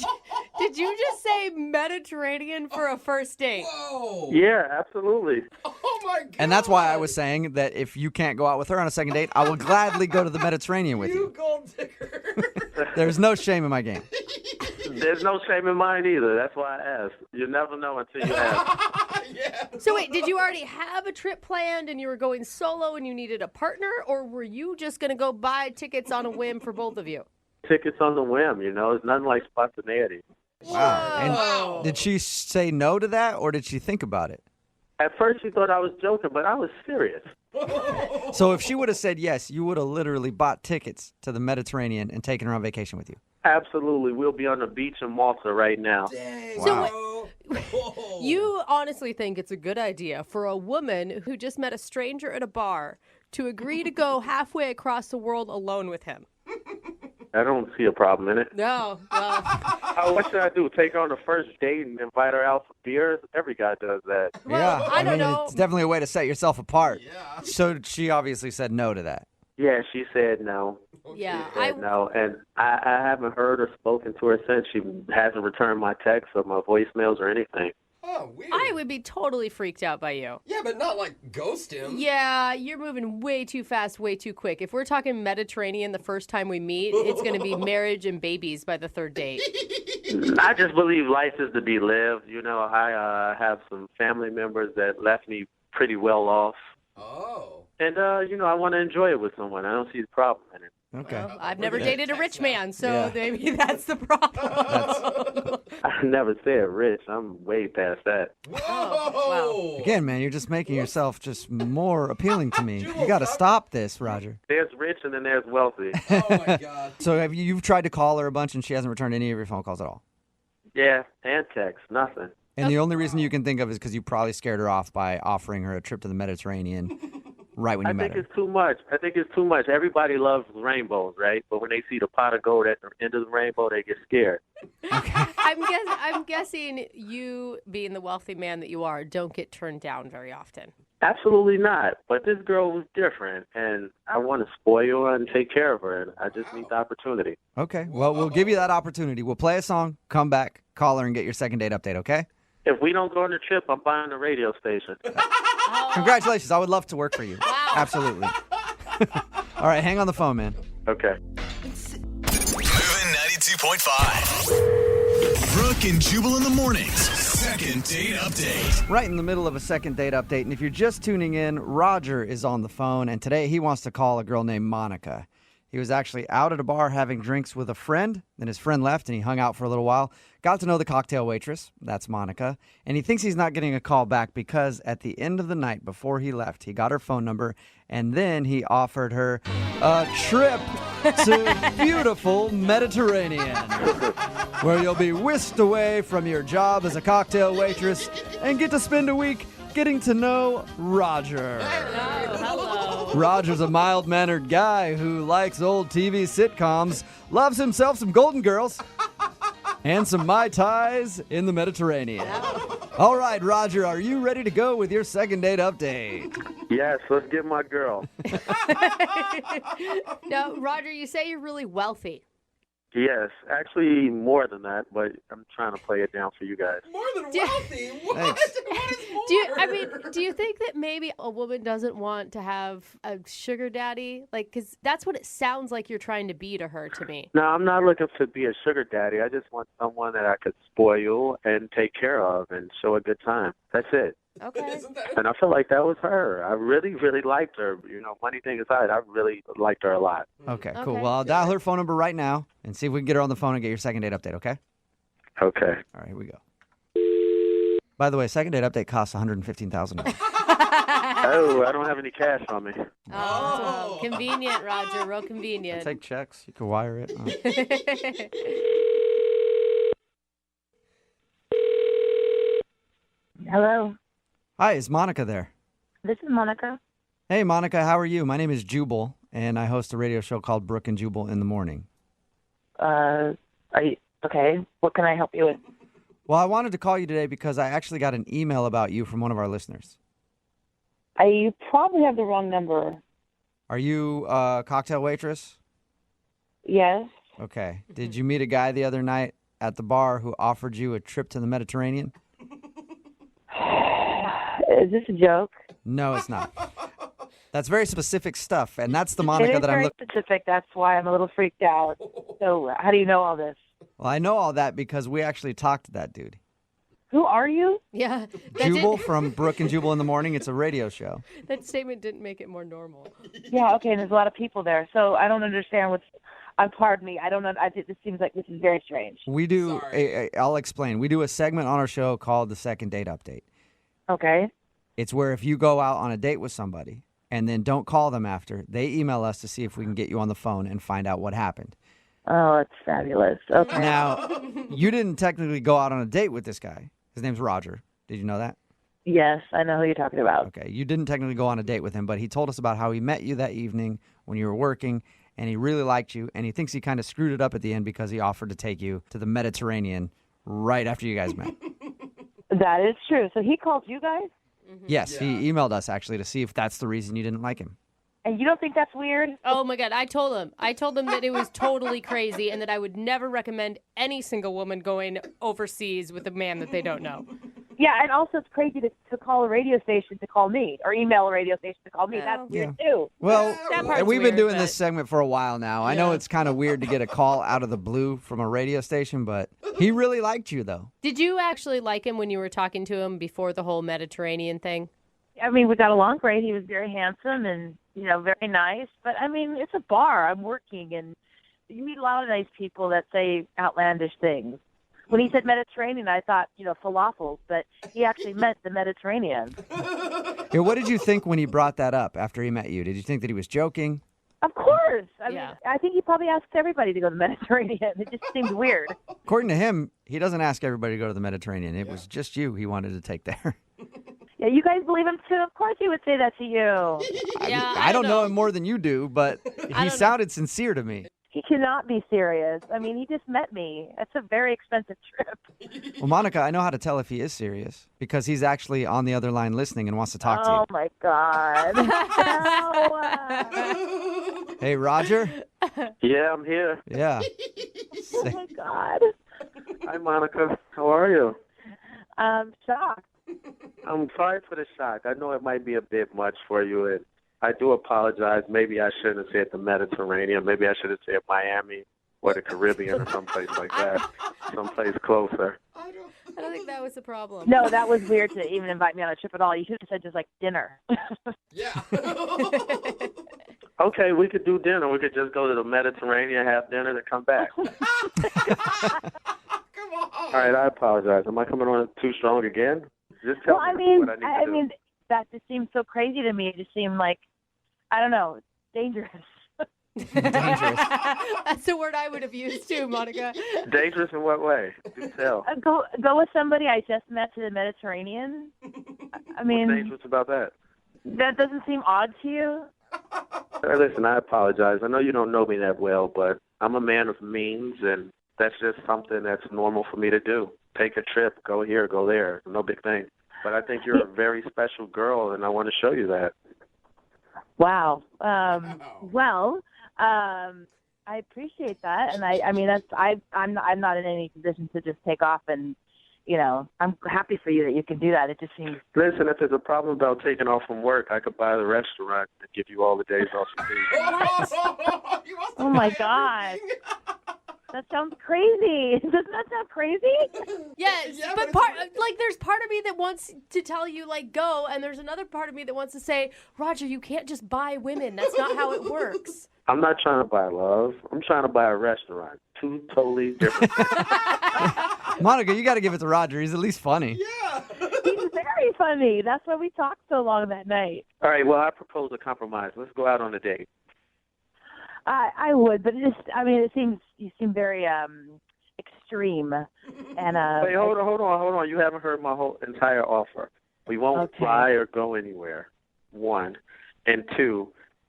[SPEAKER 23] did you just say Mediterranean for a first date?
[SPEAKER 25] Whoa.
[SPEAKER 24] Yeah, absolutely.
[SPEAKER 25] Oh, my God.
[SPEAKER 10] And that's why I was saying that if you can't go out with her on a second date, I will gladly go to the Mediterranean with you.
[SPEAKER 25] Gold digger.
[SPEAKER 10] There's no shame in my game.
[SPEAKER 24] There's no shame in mine either. That's why I asked. You never know until you ask.
[SPEAKER 25] Yeah.
[SPEAKER 23] So wait, did you already have a trip planned and you were going solo and you needed a partner, or were you just going to go buy tickets on a whim for both of you?
[SPEAKER 24] Tickets on the whim, It's nothing like spontaneity.
[SPEAKER 10] Wow. And did she say no to that, or did she think about it?
[SPEAKER 24] At first she thought I was joking, but I was serious.
[SPEAKER 10] So if she would have said yes, you would have literally bought tickets to the Mediterranean and taken her on vacation with you.
[SPEAKER 24] Absolutely. We'll be on the beach in Malta right now.
[SPEAKER 25] Dang.
[SPEAKER 23] So you honestly think it's a good idea for a woman who just met a stranger at a bar to agree to go halfway across the world alone with him?
[SPEAKER 24] I don't see a problem in it.
[SPEAKER 23] No, well.
[SPEAKER 24] What should I do? Take her on the first date and invite her out for beers? Every guy does that.
[SPEAKER 10] Yeah,
[SPEAKER 23] I don't know.
[SPEAKER 10] It's definitely a way to set yourself apart. Yeah. So she obviously said no to that.
[SPEAKER 24] Yeah, she said no.
[SPEAKER 23] Yeah,
[SPEAKER 24] She said no, and I haven't heard or spoken to her since. She hasn't returned my texts or my voicemails or anything.
[SPEAKER 25] Oh, weird.
[SPEAKER 23] I would be totally freaked out by you.
[SPEAKER 25] Yeah, but not like ghost him.
[SPEAKER 23] Yeah, you're moving way too fast, way too quick. If we're talking Mediterranean the first time we meet, it's going to be marriage and babies by the third date.
[SPEAKER 24] I just believe life is to be lived. You know, I have some family members that left me pretty well off.
[SPEAKER 25] Oh.
[SPEAKER 24] And, you know, I want to enjoy it with someone. I don't see the problem in it.
[SPEAKER 10] Okay.
[SPEAKER 23] Well, I've never dated a rich man, so maybe that's the problem.
[SPEAKER 24] I never said rich. I'm way past that.
[SPEAKER 23] Wow.
[SPEAKER 10] Again, man, you're just making yourself just more appealing to me. You got to stop this, Roger.
[SPEAKER 24] There's rich and then there's wealthy.
[SPEAKER 25] Oh, my God.
[SPEAKER 10] So you've tried to call her a bunch and she hasn't returned any of your phone calls at all?
[SPEAKER 24] Yeah, and text, nothing.
[SPEAKER 10] And the only reason you can think of is because you probably scared her off by offering her a trip to the Mediterranean right when you met her.
[SPEAKER 24] I think it's too much. Everybody loves rainbows, right? But when they see the pot of gold at the end of the rainbow, they get scared.
[SPEAKER 23] I'm guessing you, being the wealthy man that you are, don't get turned down very often.
[SPEAKER 24] Absolutely not. But this girl was different, and I want to spoil her and take care of her, and I just need the opportunity.
[SPEAKER 10] Okay. Well, we'll give you that opportunity. We'll play a song, come back, call her, and get your second date update, okay?
[SPEAKER 24] If we don't go on the trip, I'm buying a radio station.
[SPEAKER 10] Congratulations. I would love to work for you. Wow. Absolutely. All right, hang on the phone, man.
[SPEAKER 24] Okay.
[SPEAKER 6] Moving 92.5. Brooke and Jubal in the mornings. Second date update.
[SPEAKER 10] Right in the middle of a second date update. And if you're just tuning in, Roger is on the phone. And today he wants to call a girl named Monica. He was actually out at a bar having drinks with a friend. Then his friend left and he hung out for a little while. Got to know the cocktail waitress. That's Monica. And he thinks he's not getting a call back because at the end of the night before he left, he got her phone number and then he offered her a trip to beautiful Mediterranean, where you'll be whisked away from your job as a cocktail waitress and get to spend a week getting to know Roger.
[SPEAKER 23] Hello.
[SPEAKER 10] Roger's a mild-mannered guy who likes old TV sitcoms, loves himself some Golden Girls, and some Mai Tais in the Mediterranean. All right, Roger, are you ready to go with your second date update?
[SPEAKER 24] Yes, let's get my girl.
[SPEAKER 23] Now, Roger, you say you're really wealthy.
[SPEAKER 24] Yes, actually more than that, but I'm trying to play it down for you guys.
[SPEAKER 25] More than wealthy? What?
[SPEAKER 10] Thanks.
[SPEAKER 25] What is more?
[SPEAKER 23] Do you think that maybe a woman doesn't want to have a sugar daddy? Like, because that's what it sounds like you're trying to be to her, to me.
[SPEAKER 24] No, I'm not looking to be a sugar daddy. I just want someone that I could spoil and take care of and show a good time. That's it.
[SPEAKER 23] Okay.
[SPEAKER 24] And I feel like that was her. I really, really liked her. You know, funny thing aside, I really liked her a lot.
[SPEAKER 10] Okay, cool. Well, I'll dial her phone number right now and see if we can get her on the phone and get your second date update, okay?
[SPEAKER 24] Okay.
[SPEAKER 10] All right, here we go. By the way, second date update costs $115,000.
[SPEAKER 24] Oh, I don't have any cash on me.
[SPEAKER 23] Oh, convenient, Roger. Real convenient.
[SPEAKER 10] I take checks. You can wire it.
[SPEAKER 8] Hello.
[SPEAKER 10] Hi, is Monica there?
[SPEAKER 8] This is Monica.
[SPEAKER 10] Hey, Monica, how are you? My name is Jubal, and I host a radio show called Brooke and Jubal in the Morning.
[SPEAKER 8] Are you okay? What can I help you with?
[SPEAKER 10] Well, I wanted to call you today because I actually got an email about you from one of our listeners.
[SPEAKER 8] You probably have the wrong number.
[SPEAKER 10] Are you a cocktail waitress?
[SPEAKER 8] Yes.
[SPEAKER 10] Okay. Did you meet a guy the other night at the bar who offered you a trip to the Mediterranean?
[SPEAKER 8] Is this a joke?
[SPEAKER 10] No, it's not. That's very specific stuff, and that's the Monica that I'm looking.
[SPEAKER 8] It is very specific. That's why I'm a little freaked out. So, how do you know all this?
[SPEAKER 10] Well, I know all that because we actually talked to that dude.
[SPEAKER 8] Who are you?
[SPEAKER 23] Yeah.
[SPEAKER 10] Jubal from Brooke and Jubal in the Morning. It's a radio show.
[SPEAKER 23] That statement didn't make it more normal.
[SPEAKER 8] Yeah, okay, and there's a lot of people there. So, I don't understand what's... pardon me. I don't know. This seems like this is very strange.
[SPEAKER 10] We do... I'll explain. We do a segment on our show called the Second Date Update.
[SPEAKER 8] Okay.
[SPEAKER 10] It's where if you go out on a date with somebody and then don't call them after, they email us to see if we can get you on the phone and find out what happened.
[SPEAKER 8] Oh, it's fabulous. Okay.
[SPEAKER 10] Now, you didn't technically go out on a date with this guy. His name's Roger. Did you know that?
[SPEAKER 8] Yes, I know who you're talking about.
[SPEAKER 10] Okay, you didn't technically go on a date with him, but he told us about how he met you that evening when you were working, and he really liked you, and he thinks he kind of screwed it up at the end because he offered to take you to the Mediterranean right after you guys met.
[SPEAKER 8] That is true. So he called you guys?
[SPEAKER 10] Yes, he emailed us actually to see if that's the reason you didn't like him.
[SPEAKER 8] And you don't think that's weird?
[SPEAKER 23] Oh my God, I told him that it was totally crazy and that I would never recommend any single woman going overseas with a man that they don't know.
[SPEAKER 8] Yeah, and also it's crazy to call a radio station to call me or email a radio station to call me. That's weird too.
[SPEAKER 10] Well,
[SPEAKER 23] That part's
[SPEAKER 10] we've
[SPEAKER 23] weird,
[SPEAKER 10] been doing
[SPEAKER 23] but-
[SPEAKER 10] this segment for a while now. I know it's kind of weird to get a call out of the blue from a radio station, but he really liked you, though.
[SPEAKER 23] Did you actually like him when you were talking to him before the whole Mediterranean thing?
[SPEAKER 8] I mean, we got along great. He was very handsome and, very nice. But, I mean, it's a bar. I'm working, and you meet a lot of nice people that say outlandish things. When he said Mediterranean, I thought, falafels, but he actually meant the Mediterranean.
[SPEAKER 10] Yeah, what did you think when he brought that up after he met you? Did you think that he was joking?
[SPEAKER 8] Of course. I mean, I think he probably asks everybody to go to the Mediterranean. It just seemed weird.
[SPEAKER 10] According to him, he doesn't ask everybody to go to the Mediterranean. It was just you he wanted to take there.
[SPEAKER 8] Yeah, you guys believe him too? Of course he would say that to you.
[SPEAKER 10] I don't know him more than you do, but he sounded sincere to me.
[SPEAKER 8] He cannot be serious. I mean, he just met me. It's a very expensive trip.
[SPEAKER 10] Well, Monica, I know how to tell if he is serious because he's actually on the other line listening and wants to talk to you.
[SPEAKER 8] Oh, my God. No.
[SPEAKER 10] Hey, Roger?
[SPEAKER 9] Yeah, I'm here.
[SPEAKER 10] Yeah.
[SPEAKER 8] Oh, my God.
[SPEAKER 9] Hi, Monica. How are you?
[SPEAKER 8] I'm shocked.
[SPEAKER 9] I'm sorry for the shock. I know it might be a bit much for you, and I do apologize. Maybe I shouldn't have said the Mediterranean. Maybe I should have said Miami or the Caribbean or someplace like that, someplace closer.
[SPEAKER 23] I don't think that was the problem.
[SPEAKER 8] No, that was weird to even invite me on a trip at all. You should have said just like dinner.
[SPEAKER 9] Okay, we could do dinner. We could just go to the Mediterranean, have dinner, and come back. All right, I apologize. Am I coming on too strong again? Just tell me what I need to do.
[SPEAKER 8] That just seems so crazy to me. It just seemed like, I don't know, dangerous.
[SPEAKER 10] Dangerous.
[SPEAKER 23] That's the word I would have used too, Monica.
[SPEAKER 9] Dangerous in what way? Do tell.
[SPEAKER 8] Go with somebody I just met to the Mediterranean. I mean,
[SPEAKER 9] What's dangerous about that?
[SPEAKER 8] That doesn't seem odd to you?
[SPEAKER 9] Listen, I apologize. I know you don't know me that well, but I'm a man of means, and that's just something that's normal for me to do. Take a trip, go here, go there. No big thing. But I think you're a very special girl, and I want to show you that.
[SPEAKER 8] Wow. I appreciate that, and I mean I'm not in any position to just take off, and I'm happy for you that you can do that. It just seems.
[SPEAKER 9] Listen, if there's a problem about taking off from work, I could buy the restaurant and give you all the days off you need.
[SPEAKER 8] Oh my God. That sounds crazy. Doesn't that sound crazy?
[SPEAKER 23] Yes, but there's part of me that wants to tell you, go, and there's another part of me that wants to say, Roger, you can't just buy women. That's not how it works.
[SPEAKER 9] I'm not trying to buy love. I'm trying to buy a restaurant. Two totally different things.
[SPEAKER 10] Monica, you got to give it to Roger. He's at least funny.
[SPEAKER 8] Yeah. He's very funny. That's why we talked so long that night.
[SPEAKER 9] All right, well, I propose a compromise. Let's go out on a date.
[SPEAKER 8] I would, but it seems you seem very extreme. And
[SPEAKER 9] wait, hold on. You haven't heard my whole entire offer. We won't fly or go anywhere. 1, and 2,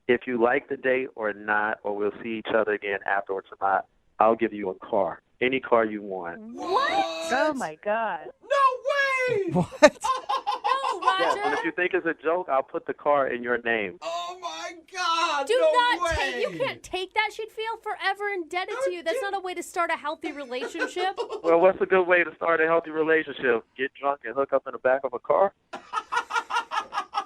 [SPEAKER 9] if you like the date or not, or we'll see each other again afterwards or not, I'll give you a car, any car you want.
[SPEAKER 8] What? Oh my God!
[SPEAKER 25] No way!
[SPEAKER 10] What?
[SPEAKER 23] No, Roger.
[SPEAKER 9] Yeah, and if you think it's a joke, I'll put the car in your name.
[SPEAKER 25] Oh my God!
[SPEAKER 23] Do
[SPEAKER 25] no
[SPEAKER 23] not
[SPEAKER 25] way.
[SPEAKER 23] take. You can't take that. She'd feel forever indebted to you. That's not a way to start a healthy relationship.
[SPEAKER 9] Well, what's a good way to start a healthy relationship? Get drunk and hook up in the back of a car?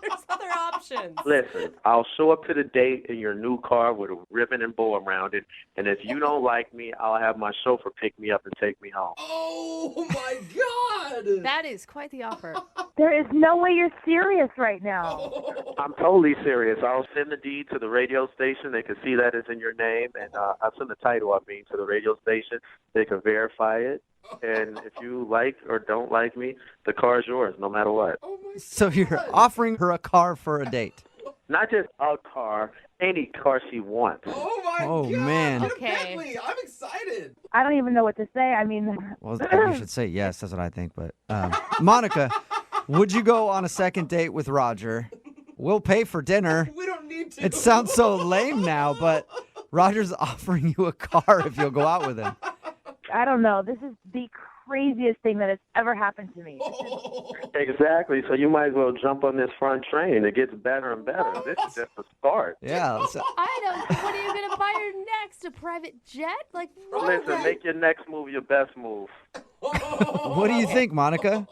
[SPEAKER 23] There's other options.
[SPEAKER 9] Listen, I'll show up to the date in your new car with a ribbon and bow around it, and if you don't like me, I'll have my chauffeur pick me up and take me home.
[SPEAKER 25] Oh my God!
[SPEAKER 23] That is quite the offer.
[SPEAKER 8] There is no way you're serious right now.
[SPEAKER 9] I'm totally serious. I'll send the deed to the radio station. They can see that it's in your name, and I'll send the title to the radio station. They can verify it. And if you like or don't like me, the car is yours, no matter what.
[SPEAKER 10] So you're offering her a car for a date?
[SPEAKER 9] Not just a car, any car she wants.
[SPEAKER 25] Oh my
[SPEAKER 10] God! Man!
[SPEAKER 23] Okay.
[SPEAKER 25] Bentley, I'm excited.
[SPEAKER 8] I don't even know what to say. I mean,
[SPEAKER 10] well, you should say yes. That's what I think. But Monica, would you go on a second date with Roger? We'll pay for dinner.
[SPEAKER 25] We don't need to.
[SPEAKER 10] It sounds so lame now, but Roger's offering you a car if you'll go out with him.
[SPEAKER 8] I don't know. This is the craziest thing that has ever happened to me.
[SPEAKER 9] Exactly. So you might as well jump on this front train. It gets better and better. This is just the start.
[SPEAKER 10] Yeah.
[SPEAKER 23] I don't. What are you gonna buy her next? A private jet? Like,
[SPEAKER 9] Listen, make your next move your best move.
[SPEAKER 10] What do you think, Monica?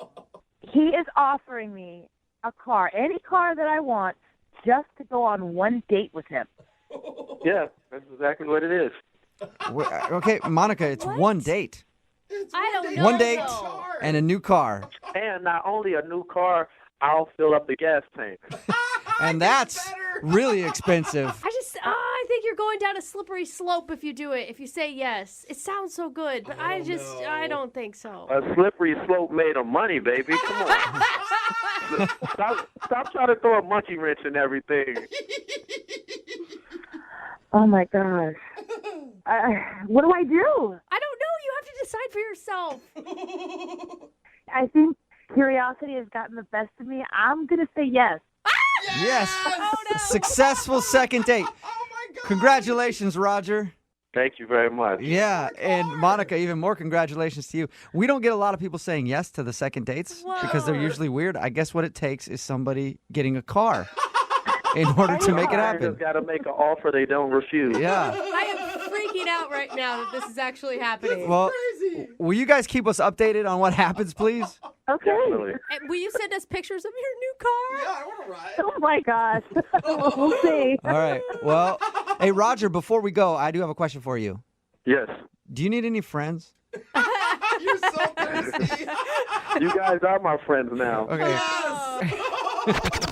[SPEAKER 8] He is offering me a car, any car that I want, just to go on one date with him.
[SPEAKER 9] Yeah, that's exactly what it is.
[SPEAKER 10] Okay, Monica, it's one date.
[SPEAKER 23] I don't know.
[SPEAKER 10] One date and a new car.
[SPEAKER 9] And not only a new car, I'll fill up the gas tank.
[SPEAKER 10] And that's really expensive.
[SPEAKER 23] I think you're going down a slippery slope if you do it. If you say yes, it sounds so good, but I don't think so.
[SPEAKER 9] A slippery slope made of money, baby. Come on. Stop trying to throw a monkey wrench in everything.
[SPEAKER 8] Oh my gosh. What do I do?
[SPEAKER 23] I don't know. You have to decide for yourself.
[SPEAKER 8] I think curiosity has gotten the best of me. I'm going to say yes.
[SPEAKER 10] Yes.
[SPEAKER 23] Oh, no.
[SPEAKER 10] Successful second date. Congratulations, Roger.
[SPEAKER 9] Thank you very much.
[SPEAKER 10] Yeah, and Monica, even more congratulations to you. We don't get a lot of people saying yes to the second dates because they're usually weird. I guess what it takes is somebody getting a car in order to make it happen.
[SPEAKER 9] Just got to make an offer they don't refuse.
[SPEAKER 10] Yeah.
[SPEAKER 23] I am freaking out right now that this is actually happening.
[SPEAKER 10] Well, will you guys keep us updated on what happens, please?
[SPEAKER 8] Okay.
[SPEAKER 23] And will you send us pictures of your new car?
[SPEAKER 25] Yeah, I want to ride.
[SPEAKER 8] Oh my gosh. We'll see.
[SPEAKER 10] All right. Well, hey, Roger, before we go, I do have a question for you.
[SPEAKER 9] Yes.
[SPEAKER 10] Do you need any friends?
[SPEAKER 25] You're so thirsty.
[SPEAKER 9] You guys are my friends now.
[SPEAKER 10] Okay.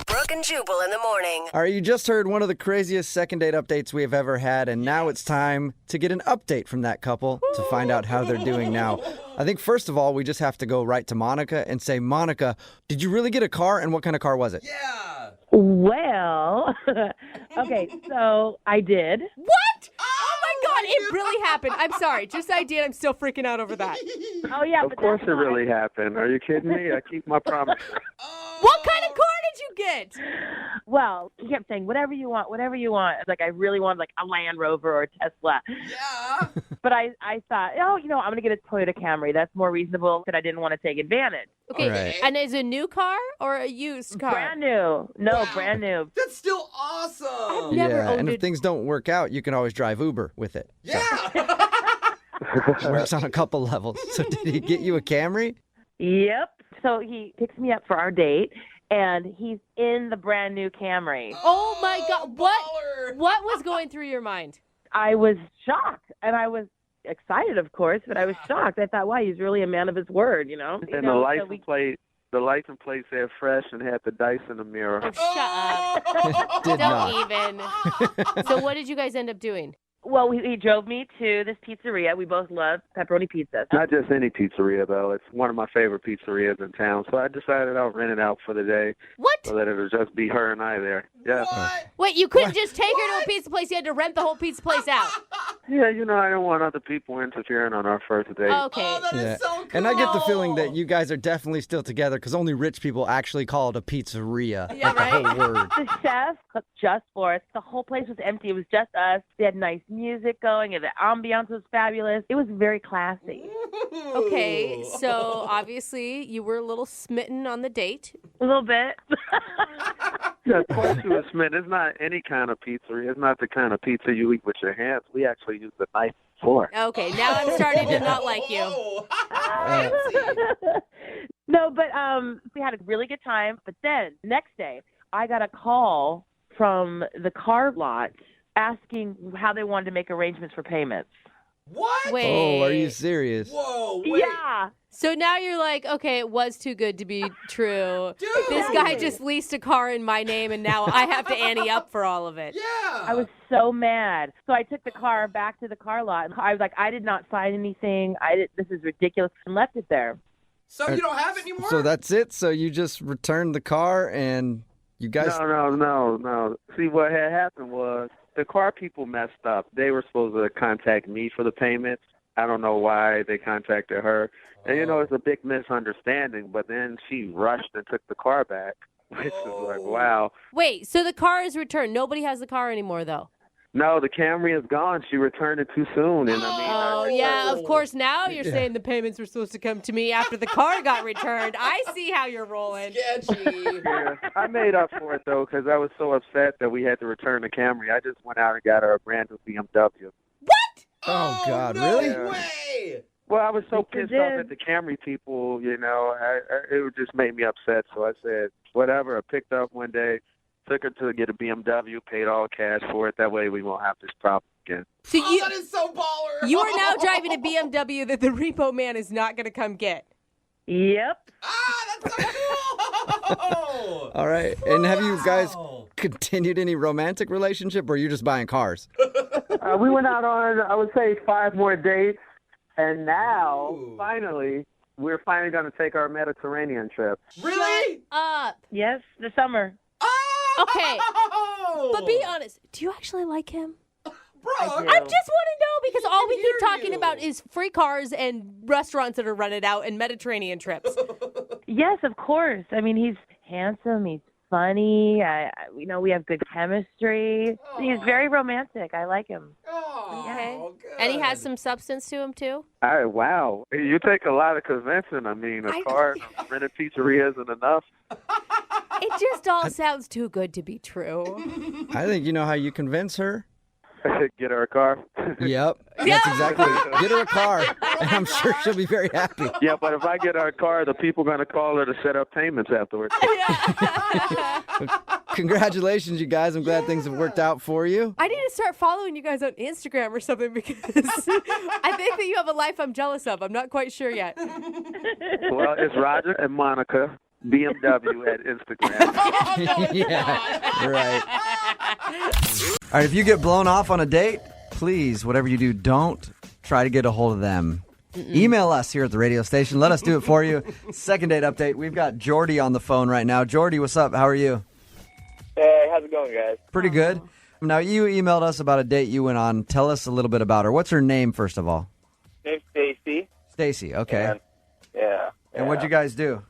[SPEAKER 15] Brooke and Jubal in the morning.
[SPEAKER 10] All right, you just heard one of the craziest second date updates we have ever had, and now it's time to get an update from that couple to find out how they're doing now. I think, first of all, we just have to go right to Monica and say, Monica, did you really get a car, and what kind of car was it?
[SPEAKER 25] Yeah.
[SPEAKER 8] Well, okay, so I did.
[SPEAKER 23] What? Oh my God, it really happened. I'm sorry. Just I did. I'm still freaking out over that.
[SPEAKER 8] Oh, yeah.
[SPEAKER 9] Of course it really happened. Are you kidding me? I keep my promise.
[SPEAKER 23] What kind of car did you get?
[SPEAKER 8] Well, he kept saying, whatever you want, whatever you want. It's like, I really wanted like a Land Rover or a Tesla.
[SPEAKER 25] Yeah.
[SPEAKER 8] But I thought, I'm going to get a Toyota Camry. That's more reasonable because I didn't want to take advantage.
[SPEAKER 23] Okay,
[SPEAKER 10] Right.
[SPEAKER 23] and is it a new car or a used car?
[SPEAKER 8] Brand new. No, brand new.
[SPEAKER 25] That's still awesome.
[SPEAKER 23] Never
[SPEAKER 10] Yeah, and
[SPEAKER 23] owned
[SPEAKER 10] if things don't work out, you can always drive Uber with it.
[SPEAKER 25] Yeah.
[SPEAKER 10] It works on a couple levels. So did he get you a Camry?
[SPEAKER 8] Yep. So he picks me up for our date, and he's in the brand new Camry.
[SPEAKER 23] Oh my God!
[SPEAKER 25] baller.
[SPEAKER 23] What was going through your mind?
[SPEAKER 8] I was shocked, and I was excited, of course, but I was shocked. I thought, wow, he's really a man of his word, you know?
[SPEAKER 9] And the license plate said fresh and had the dice in the mirror.
[SPEAKER 23] Oh, shut up.
[SPEAKER 10] Did
[SPEAKER 23] Don't
[SPEAKER 10] not.
[SPEAKER 23] even. So what did you guys end up doing?
[SPEAKER 8] Well, he drove me to this pizzeria. We both love pepperoni pizza.
[SPEAKER 9] Not just any pizzeria, though. It's one of my favorite pizzerias in town. So I decided I'll rent it out for the day.
[SPEAKER 23] What?
[SPEAKER 9] So that it'll just be her and I there. Yeah.
[SPEAKER 23] Wait, you couldn't just take her to a pizza place. You had to rent the whole pizza place out.
[SPEAKER 9] Yeah, I don't want other people interfering on our first date.
[SPEAKER 23] Okay.
[SPEAKER 25] Oh, that is
[SPEAKER 10] Yeah.
[SPEAKER 25] so cool.
[SPEAKER 10] And I get the feeling that you guys are definitely still together because only rich people actually call it a pizzeria.
[SPEAKER 23] Yeah,
[SPEAKER 10] like
[SPEAKER 23] right?
[SPEAKER 10] the whole word.
[SPEAKER 8] The chef cooked just for us. The whole place was empty. It was just us. They had nice music going, and the ambiance was fabulous. It was very classy.
[SPEAKER 23] Okay, so obviously you were a little smitten on the date.
[SPEAKER 8] A little bit.
[SPEAKER 9] Yeah, of course you were smitten. It's not any kind of pizzeria. It's not the kind of pizza you eat with your hands. We actually use the knife and fork.
[SPEAKER 23] Okay, now I'm starting to not like you.
[SPEAKER 8] No, but we had a really good time. But then next day, I got a call from the car lot asking how they wanted to make arrangements for payments.
[SPEAKER 25] What?
[SPEAKER 23] Wait.
[SPEAKER 10] Oh, are you serious?
[SPEAKER 25] Whoa, wait.
[SPEAKER 8] Yeah.
[SPEAKER 23] So now you're like, okay, it was too good to be true.
[SPEAKER 25] Dude.
[SPEAKER 23] This guy just leased a car in my name, and now I have to ante up for all of it.
[SPEAKER 25] Yeah.
[SPEAKER 8] I was so mad. So I took the car back to the car lot, and I was like, I did not sign anything. This is ridiculous, and left it there.
[SPEAKER 25] So you don't have it anymore?
[SPEAKER 10] So that's it? So you just returned the car and you guys...
[SPEAKER 9] No. See, what had happened was the car people messed up. They were supposed to contact me for the payments. I don't know why they contacted her. And, it's a big misunderstanding. But then she rushed and took the car back, which is like, wow.
[SPEAKER 23] Wait, so the car is returned. Nobody has the car anymore, though.
[SPEAKER 9] No, the Camry is gone. She returned it too soon. And
[SPEAKER 23] Oh, yeah, of course. Now you're saying the payments were supposed to come to me after the car got returned. I see how you're rolling.
[SPEAKER 25] Sketchy.
[SPEAKER 9] Yeah, I made up for it, though, because I was so upset that we had to return the Camry. I just went out and got her a brand new BMW.
[SPEAKER 10] Oh, God,
[SPEAKER 25] no
[SPEAKER 10] really?
[SPEAKER 25] way.
[SPEAKER 9] Well, I was so pissed off at the Camry people, it just made me upset. So I said, whatever. I picked up one day, took her to get a BMW, paid all cash for it. That way we won't have this problem again.
[SPEAKER 23] So
[SPEAKER 25] that is so baller.
[SPEAKER 23] You are now driving a BMW that the repo man is not going to come get.
[SPEAKER 8] Yep.
[SPEAKER 25] That's so cool.
[SPEAKER 10] All right. And have you guys continued any romantic relationship, or are you just buying cars?
[SPEAKER 9] We went out on, I would say, 5 more dates. And now, finally, we're finally going to take our Mediterranean trip.
[SPEAKER 25] Really?
[SPEAKER 8] Yes, the summer.
[SPEAKER 23] Okay. But be honest. Do you actually like him?
[SPEAKER 25] Bro,
[SPEAKER 23] I just want to know because all we keep talking about is free cars and restaurants that are rented out and Mediterranean trips.
[SPEAKER 8] Yes, of course. I mean, he's handsome. He's funny. We have good chemistry. He's very romantic. I like him.
[SPEAKER 23] Okay. And he has some substance to him, too?
[SPEAKER 9] Wow. You take a lot of convincing. I mean, a car and a rented pizzeria isn't enough.
[SPEAKER 23] It just all sounds too good to be true.
[SPEAKER 10] I think you know how you convince her.
[SPEAKER 9] Get her a car.
[SPEAKER 10] Yep. That's exactly. Get her a car, and I'm sure she'll be very happy.
[SPEAKER 9] Yeah, but if I get her a car, the people are going to call her to set up payments afterwards.
[SPEAKER 10] Congratulations, you guys. I'm glad things have worked out for you.
[SPEAKER 23] I need to start following you guys on Instagram or something because I think that you have a life I'm jealous of. I'm not quite sure yet.
[SPEAKER 9] Well, it's Roger and Monica, BMW at Instagram.
[SPEAKER 10] Yeah, right. All right, if you get blown off on a date, please, whatever you do, don't try to get a hold of them. Email us here at the radio station. Let us do it for you. Second date update. We've got Jordy on the phone right now. Jordy, what's up? How are you?
[SPEAKER 7] Hey, how's it going, guys?
[SPEAKER 10] Pretty good. Now, you emailed us about a date you went on. Tell us a little bit about her. What's her name, first of all?
[SPEAKER 7] Name's Stacy.
[SPEAKER 10] Stacy, okay.
[SPEAKER 7] And, yeah.
[SPEAKER 10] And what'd you guys do?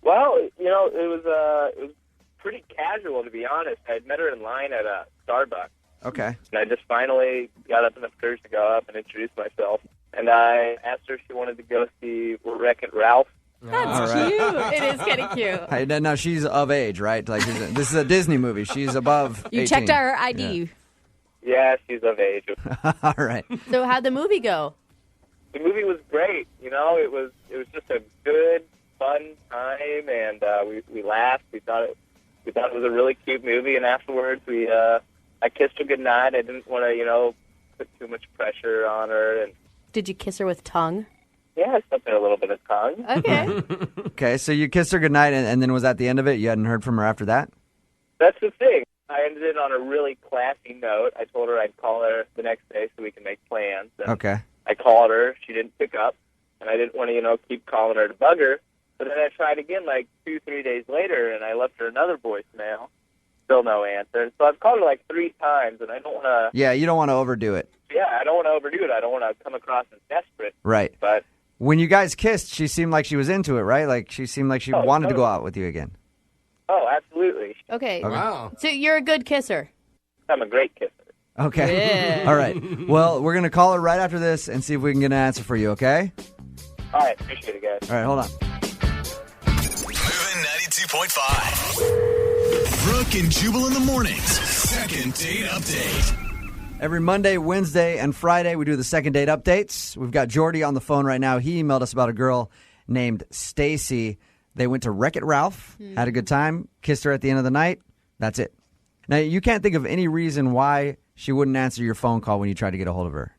[SPEAKER 7] Well, it was pretty casual, to be honest. I had met her in line at a Starbucks.
[SPEAKER 10] Okay.
[SPEAKER 7] And I just finally got up enough courage to go up and introduce myself. And I asked her if she wanted to go see Wreck-It Ralph.
[SPEAKER 23] That's cute. It is kind of cute.
[SPEAKER 10] Hey, now she's of age, right? Like this is a Disney movie. She's above 18.
[SPEAKER 23] You checked out her ID.
[SPEAKER 7] Yeah, she's of age.
[SPEAKER 10] All right.
[SPEAKER 23] So how'd the movie go?
[SPEAKER 7] The movie was great. It was just a good, fun time, and we laughed. We thought it was a really cute movie, and afterwards I kissed her goodnight. I didn't want to, put too much pressure on her. And
[SPEAKER 23] did you kiss her with tongue?
[SPEAKER 7] yeah, something a little bit of tongue.
[SPEAKER 23] Okay.
[SPEAKER 10] Okay, so you kissed her goodnight, and then was that the end of it? You hadn't heard from her after that?
[SPEAKER 7] That's the thing. I ended it on a really classy note. I told her I'd call her the next day so we can make plans. And
[SPEAKER 10] Okay.
[SPEAKER 7] I called her. She didn't pick up, and I didn't want to, keep calling her to bug her. But then I tried again 2-3 days later, and I left her another voicemail. Still no answer. And so I've called her 3 times, and I don't want to...
[SPEAKER 10] Yeah, you don't want to overdo it.
[SPEAKER 7] Yeah, I don't want to overdo it. I don't want to come across as desperate.
[SPEAKER 10] Right.
[SPEAKER 7] But
[SPEAKER 10] when you guys kissed, she seemed like she was into it, right? She seemed like she wanted to go out with you again.
[SPEAKER 7] Oh, absolutely.
[SPEAKER 23] Okay.
[SPEAKER 10] Wow.
[SPEAKER 23] So you're a good kisser.
[SPEAKER 7] I'm a great kisser.
[SPEAKER 10] Okay.
[SPEAKER 23] Yeah.
[SPEAKER 10] All right. Well, we're going to call her right after this and see if we can get an answer for you, okay?
[SPEAKER 7] All right. Appreciate it, guys.
[SPEAKER 10] All right, hold on.
[SPEAKER 6] Moving 92.5. Brooke and Jubal in the mornings. Second date update.
[SPEAKER 10] Every Monday, Wednesday, and Friday, we do the second date updates. We've got Jordy on the phone right now. He emailed us about a girl named Stacy. They went to Wreck-It Ralph, had a good time, kissed her at the end of the night. That's it. Now, you can't think of any reason why she wouldn't answer your phone call when you try to get a hold of her.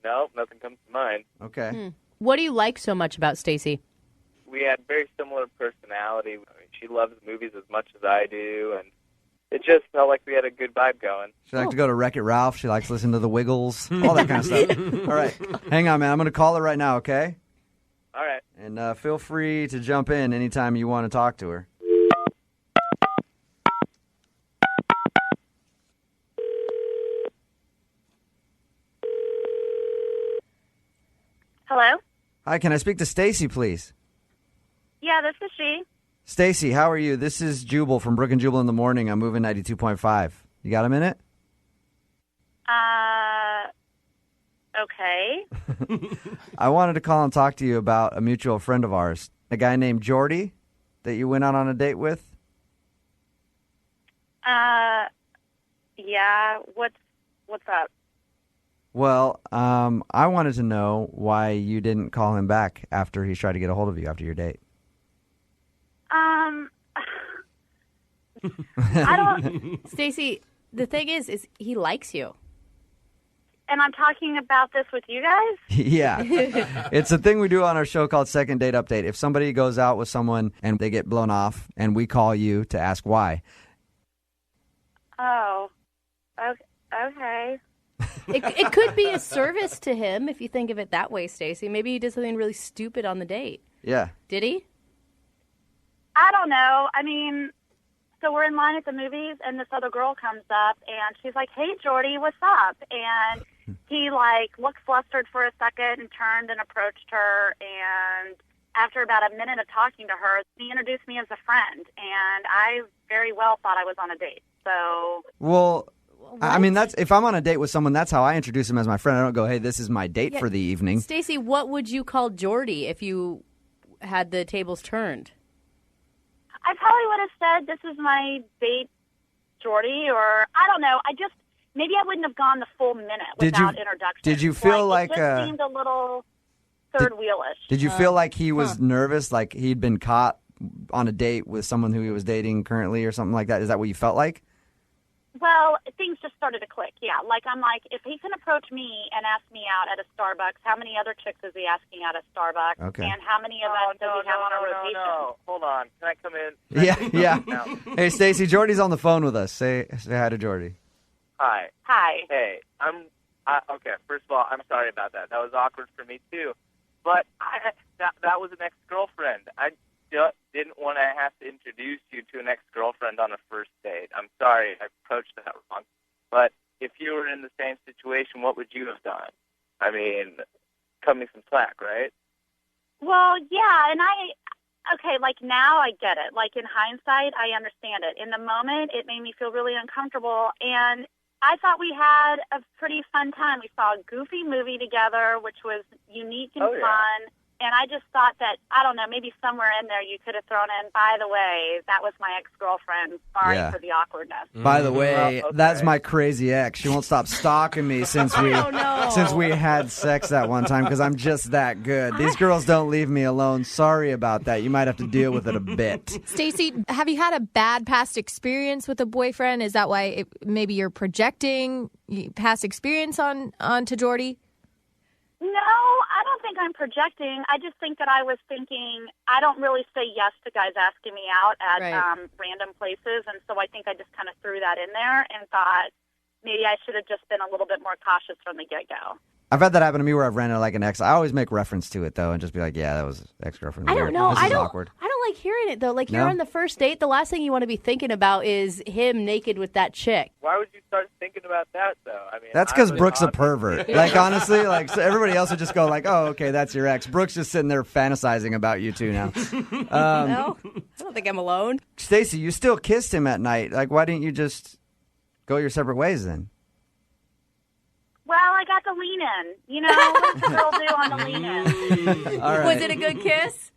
[SPEAKER 7] No, nothing comes to mind.
[SPEAKER 10] Okay.
[SPEAKER 23] What do you like so much about Stacy?
[SPEAKER 7] We had very similar personality. I mean, she loves movies as much as I do, and it just felt like we had a good vibe going.
[SPEAKER 10] She likes to go to Wreck-It Ralph. She likes to listen to the Wiggles, all that kind of stuff. All right. Hang on, man. I'm going to call her right now, okay?
[SPEAKER 7] All right.
[SPEAKER 10] And feel free to jump in anytime you want to talk to her.
[SPEAKER 2] Hello?
[SPEAKER 10] Hi, can I speak to Stacy, please?
[SPEAKER 2] Yeah, this is she.
[SPEAKER 10] Stacy, how are you? This is Jubal from Brooke and Jubal in the Morning. I'm moving 92.5. You got a minute?
[SPEAKER 3] Okay.
[SPEAKER 10] I wanted to call and talk to you about a mutual friend of ours, a guy named Jordy that you went out on a date with.
[SPEAKER 3] Yeah. What's up?
[SPEAKER 10] Well, I wanted to know why you didn't call him back after he tried to get a hold of you after your date.
[SPEAKER 3] I don't.
[SPEAKER 23] Stacey, the thing is he likes you.
[SPEAKER 3] And I'm talking about this with you guys?
[SPEAKER 10] Yeah. It's a thing we do on our show called Second Date Update. If somebody goes out with someone and they get blown off and we call you to ask why.
[SPEAKER 3] Oh. Okay.
[SPEAKER 23] It could be a service to him if you think of it that way, Stacey. Maybe he did something really stupid on the date.
[SPEAKER 10] Yeah.
[SPEAKER 23] Did he?
[SPEAKER 3] I don't know. I mean, so we're in line at the movies, and this other girl comes up, and she's like, "Hey, Jordy, what's up?" And he, looked flustered for a second and turned and approached her, and after about a minute of talking to her, he introduced me as a friend, and I very well thought I was on a date. So...
[SPEAKER 10] Well... I mean, that's if I'm on a date with someone, that's how I introduce him as my friend. I don't go, "Hey, this is my date for the evening."
[SPEAKER 23] Stacey, what would you call Jordy if you had the tables turned?
[SPEAKER 3] I probably would have said, "This is my date, Jordy," or I don't know. Maybe I wouldn't have gone the full minute without introduction.
[SPEAKER 10] Did you feel like
[SPEAKER 3] it just seemed a little third wheelish?
[SPEAKER 10] Did you feel like he was nervous, like he'd been caught on a date with someone who he was dating currently or something like that? Is that what you felt like?
[SPEAKER 3] Well, things just started to click, yeah. I'm like, if he can approach me and ask me out at a Starbucks, how many other chicks is he asking out at Starbucks?
[SPEAKER 10] Okay.
[SPEAKER 3] And how many of us does he have on a rotation?
[SPEAKER 7] No. Hold on. Can I come in?
[SPEAKER 10] Yeah. Hey, Stacey, Jordy's on the phone with us. Say hi to Jordy.
[SPEAKER 7] Hi.
[SPEAKER 3] Hi.
[SPEAKER 7] Hey, okay, first of all, I'm sorry about that. That was awkward for me, too. But that was an ex-girlfriend. I just didn't want to have to introduce you to an ex-girlfriend on a first date. I'm sorry I approached that wrong. But if you were in the same situation, what would you have done? I mean, cut me some slack, right?
[SPEAKER 3] Well, yeah, and now I get it. In hindsight, I understand it. In the moment, it made me feel really uncomfortable, and I thought we had a pretty fun time. We saw a goofy movie together, which was unique and fun. And I just thought that, I don't know, maybe somewhere in there you could have thrown in, by the way, that was my ex-girlfriend. Sorry for the awkwardness.
[SPEAKER 10] By the way, that's my crazy ex. She won't stop stalking me since we had sex that one time because I'm just that good. These girls don't leave me alone. Sorry about that. You might have to deal with it a bit.
[SPEAKER 12] Stacey, have you had a bad past experience with a boyfriend? Is that why maybe you're projecting past experience onto Jordy?
[SPEAKER 3] No, I don't think I'm projecting. I just think that I was thinking I don't really say yes to guys asking me out at random places, and so I think I just kind of threw that in there and thought maybe I should have just been a little bit more cautious from the get-go.
[SPEAKER 10] I've had that happen to me where I've rented an ex. I always make reference to it, though, and just be like, yeah, that was ex-girlfriend.
[SPEAKER 23] I don't know.
[SPEAKER 10] This is awkward.
[SPEAKER 23] I don't like hearing it, though.
[SPEAKER 10] No?
[SPEAKER 23] You're on the first date. The last thing you want to be thinking about is him naked with that chick.
[SPEAKER 7] Why would you start thinking about that, though? I mean,
[SPEAKER 10] That's because Brooke's a pervert. Honestly, so everybody else would just go oh, okay, that's your ex. Brooke's just sitting there fantasizing about you two now.
[SPEAKER 23] No, I don't think I'm alone.
[SPEAKER 10] Stacey, you still kissed him at night. Why didn't you just go your separate ways then?
[SPEAKER 3] Well, I got the lean in. You know, what does a girl do on the lean in?
[SPEAKER 10] All right.
[SPEAKER 23] Was it a good kiss?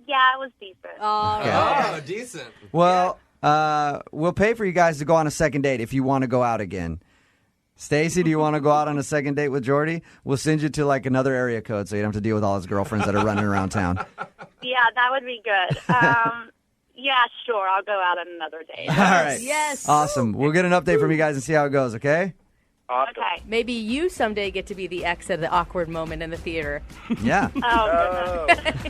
[SPEAKER 3] Yeah, it was decent.
[SPEAKER 25] Oh, decent.
[SPEAKER 10] Well, we'll pay for you guys to go on a second date if you want to go out again. Stacey, do you want to go out on a second date with Jordy? We'll send you to another area code so you don't have to deal with all his girlfriends that are running around town.
[SPEAKER 3] Yeah, that would be good. Yeah, sure. I'll go out on another date.
[SPEAKER 10] All right.
[SPEAKER 23] Yes.
[SPEAKER 10] Awesome. We'll get an update from you guys and see how it goes, okay?
[SPEAKER 7] Awesome.
[SPEAKER 3] Okay.
[SPEAKER 23] Maybe you someday get to be the ex at the awkward moment in the theater.
[SPEAKER 10] Yeah.
[SPEAKER 3] Oh, goodness.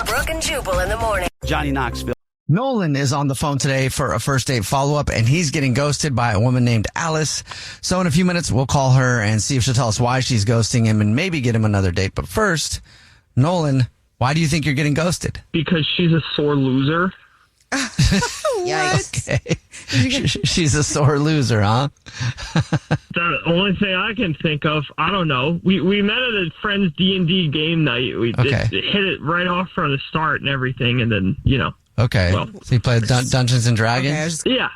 [SPEAKER 15] Brooke and Jubal in the morning.
[SPEAKER 1] Johnny Knoxville. Nolan is on the phone today for a first date follow-up, and he's getting ghosted by a woman named Alice. So in a few minutes, we'll call her and see if she'll tell us why she's ghosting him and maybe get him another date. But first, Nolan, why do you think you're getting ghosted?
[SPEAKER 13] Because she's a sore loser.
[SPEAKER 23] Yikes.
[SPEAKER 1] Okay. She's a sore loser, huh?
[SPEAKER 13] The only thing I can think of, I don't know. We met at a friend's D&D game night. We hit it right off from the start and everything, and then,
[SPEAKER 1] Okay.
[SPEAKER 13] Well,
[SPEAKER 1] so you played Dungeons and Dragons?
[SPEAKER 13] Yeah.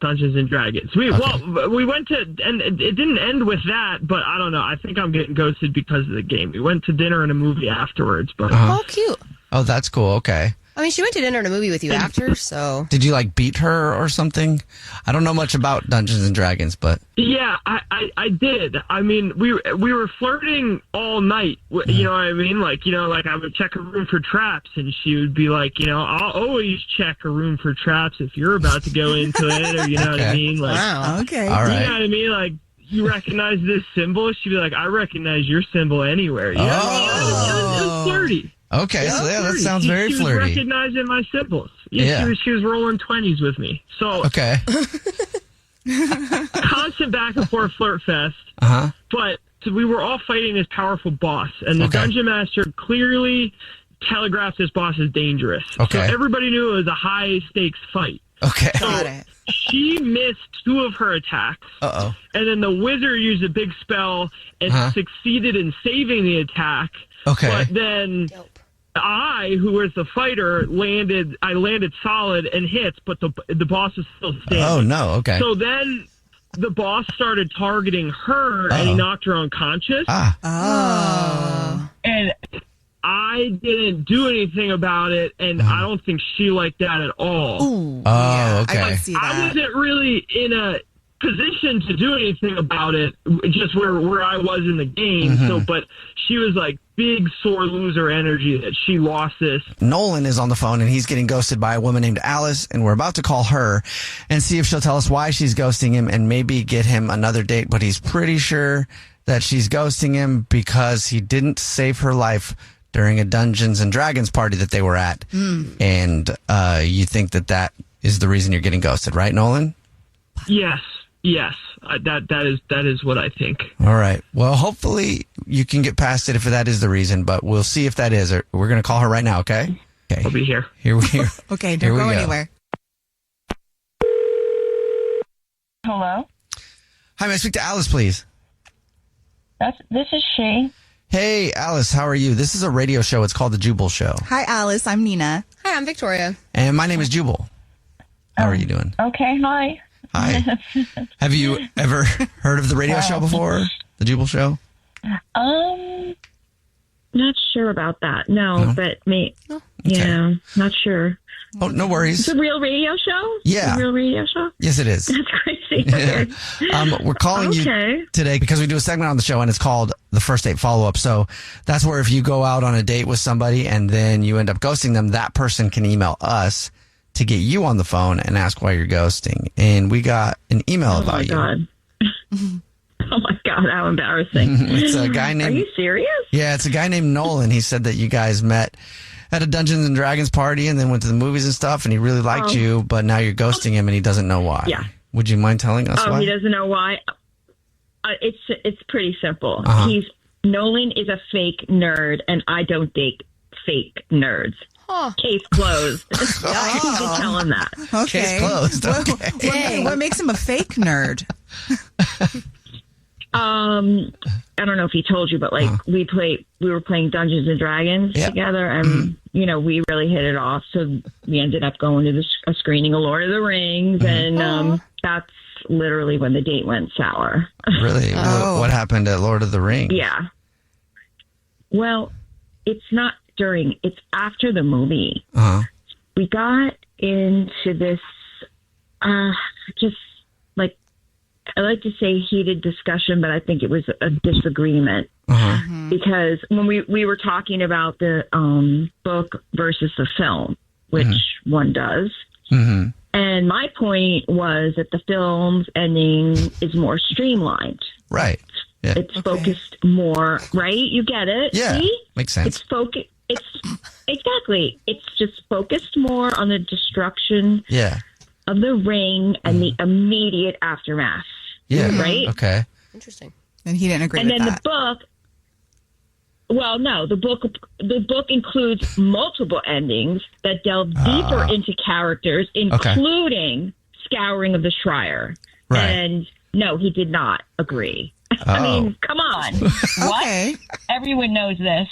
[SPEAKER 13] Dungeons and Dragons. We went to, and it didn't end with that, but I don't know. I think I'm getting ghosted because of the game. We went to dinner and a movie afterwards, but.
[SPEAKER 4] Oh, cute.
[SPEAKER 1] Oh, that's cool. Okay.
[SPEAKER 4] I mean, she went to dinner and a movie with you after, so.
[SPEAKER 1] Did you like beat her or something? I don't know much about Dungeons and Dragons, but.
[SPEAKER 13] Yeah, I did. I mean, we were flirting all night. You know what I mean? Like I would check a room for traps, and she would be like, I'll always check a room for traps if you're about to go into it, or you know what I mean? Like,
[SPEAKER 4] wow. Okay.
[SPEAKER 1] All right.
[SPEAKER 13] You know what I mean? Like, you recognize this symbol? She'd be like, I recognize your symbol anywhere. You know? It was flirty.
[SPEAKER 1] Okay, so that sounds very
[SPEAKER 13] she
[SPEAKER 1] flirty.
[SPEAKER 13] was recognizing my symbols. Yeah. She was rolling 20s with me. So
[SPEAKER 1] okay.
[SPEAKER 13] Constant back and forth flirt fest.
[SPEAKER 1] Uh-huh.
[SPEAKER 13] But we were all fighting this powerful boss, and the dungeon master clearly telegraphed this boss as dangerous.
[SPEAKER 1] Okay.
[SPEAKER 13] So everybody knew it was a high stakes fight.
[SPEAKER 1] Okay.
[SPEAKER 4] Got it.
[SPEAKER 13] She missed 2 of her attacks.
[SPEAKER 1] Uh-oh.
[SPEAKER 13] And then the wizard used a big spell and succeeded in saving the attack.
[SPEAKER 1] Okay.
[SPEAKER 13] But then I, who was the fighter, landed solid and hits, but the boss was still standing.
[SPEAKER 1] Oh, no. Okay.
[SPEAKER 13] So then the boss started targeting her, and he knocked her unconscious.
[SPEAKER 1] Ah.
[SPEAKER 13] And I didn't do anything about it, and I don't think she liked that at all.
[SPEAKER 4] Ooh,
[SPEAKER 1] okay.
[SPEAKER 4] I can see that.
[SPEAKER 13] I wasn't really in a position to do anything about it, just where I was in the game. So, but she was like big sore loser energy that she lost this.
[SPEAKER 1] Nolan is on the phone, and he's getting ghosted by a woman named Alice, and we're about to call her and see if she'll tell us why she's ghosting him and maybe get him another date. But he's pretty sure that she's ghosting him because he didn't save her life during a Dungeons and Dragons party that they were at. And you think that is the reason you're getting ghosted, right, Nolan?
[SPEAKER 13] Yes. That is what I think.
[SPEAKER 1] All right. Well, hopefully you can get past it if that is the reason, but we'll see if that is. We're going to call her right now, okay? Okay.
[SPEAKER 13] I'll be here.
[SPEAKER 1] Here we
[SPEAKER 4] Okay, don't go anywhere.
[SPEAKER 14] Hello?
[SPEAKER 1] Hi, may I speak to Alice, please?
[SPEAKER 14] This is she.
[SPEAKER 1] Hey, Alice, how are you? This is a radio show. It's called The Jubal Show.
[SPEAKER 4] Hi, Alice. I'm Nina.
[SPEAKER 22] Hi, I'm Victoria.
[SPEAKER 1] And my name is Jubal. How are you doing?
[SPEAKER 14] Okay, hi.
[SPEAKER 1] Hi. Have you ever heard of the radio show before? The Jubal Show?
[SPEAKER 14] Not sure about that. No. But not sure.
[SPEAKER 1] Oh, no worries.
[SPEAKER 14] It's a real radio show?
[SPEAKER 1] Yeah.
[SPEAKER 14] It's a real radio show?
[SPEAKER 1] Yes, it is.
[SPEAKER 14] That's crazy. Okay.
[SPEAKER 1] We're calling you today because we do a segment on the show, and it's called the First Date Follow-Up. So that's where if you go out on a date with somebody and then you end up ghosting them, that person can email us to get you on the phone and ask why you're ghosting. And we got an email about you.
[SPEAKER 14] Oh, my God. How embarrassing.
[SPEAKER 1] It's a guy named...
[SPEAKER 14] Are you serious?
[SPEAKER 1] Yeah, it's a guy named Nolan. He said that you guys met at a Dungeons and Dragons party and then went to the movies and stuff, and he really liked you, but now you're ghosting him and he doesn't know why.
[SPEAKER 14] Yeah.
[SPEAKER 1] Would you mind telling us why?
[SPEAKER 14] He doesn't know why. It's pretty simple. Nolan is a fake nerd, and I don't date fake nerds. Case closed. You can tell him that.
[SPEAKER 4] Okay.
[SPEAKER 1] Case closed. Okay.
[SPEAKER 4] What makes him a fake nerd?
[SPEAKER 14] I don't know if he told you, but we were playing Dungeons and Dragons together, and we really hit it off. So we ended up going to a screening of Lord of the Rings, and that's literally when the date went sour.
[SPEAKER 1] Really? What happened at Lord of the Rings?
[SPEAKER 14] Yeah. Well, it's not during; it's after the movie. We got into this, just like. I like to say heated discussion, but I think it was a disagreement because when we were talking about the book versus the film, which one does. And my point was that the film's ending is more streamlined.
[SPEAKER 1] Right. Yeah.
[SPEAKER 14] It's focused more, right? You get it?
[SPEAKER 1] Yeah.
[SPEAKER 14] See?
[SPEAKER 1] Makes sense.
[SPEAKER 14] It's exactly. It's just focused more on the destruction of the ring and the immediate aftermath.
[SPEAKER 1] Yeah.
[SPEAKER 14] Right?
[SPEAKER 1] Okay.
[SPEAKER 22] Interesting.
[SPEAKER 4] And he didn't agree
[SPEAKER 14] with
[SPEAKER 4] that.
[SPEAKER 14] And then the book, well, no, the book includes multiple endings that delve deeper into characters, including Scouring of the Shire.
[SPEAKER 1] Right.
[SPEAKER 14] And no, he did not agree. I mean, come on. What? Everyone knows this.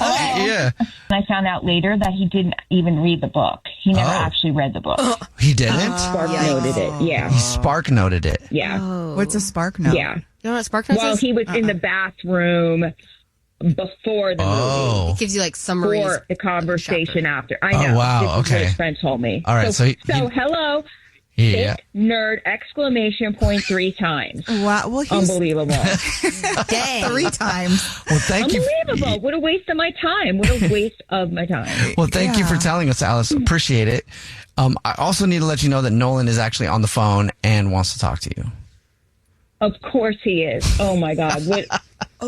[SPEAKER 1] Yeah.
[SPEAKER 14] I found out later that he didn't even read the book. He never actually read the book.
[SPEAKER 1] He didn't?
[SPEAKER 14] Spark noted it. Yeah.
[SPEAKER 1] He spark noted it.
[SPEAKER 14] Yeah.
[SPEAKER 4] What's a spark note?
[SPEAKER 14] Yeah.
[SPEAKER 12] You know what Spark Notes
[SPEAKER 14] Well,
[SPEAKER 12] is?
[SPEAKER 14] he was in the bathroom before the movie.
[SPEAKER 12] It gives you like summaries.
[SPEAKER 14] For the conversation after. I
[SPEAKER 1] Oh,
[SPEAKER 14] know.
[SPEAKER 1] wow,
[SPEAKER 14] This is what
[SPEAKER 1] okay.
[SPEAKER 14] his friend told me.
[SPEAKER 1] All right, so
[SPEAKER 14] hello.
[SPEAKER 1] Yeah.
[SPEAKER 14] Fake nerd exclamation point 3 times.
[SPEAKER 4] Wow. Well, he's
[SPEAKER 14] unbelievable.
[SPEAKER 4] Dang. 3 times.
[SPEAKER 1] Well, thank you.
[SPEAKER 14] Unbelievable. What a waste of my time. What a waste of my time.
[SPEAKER 1] Well, thank you for telling us, Alice. Appreciate it. I also need to let you know that Nolan is actually on the phone and wants to talk to you.
[SPEAKER 14] Of course he is. Oh my God. What?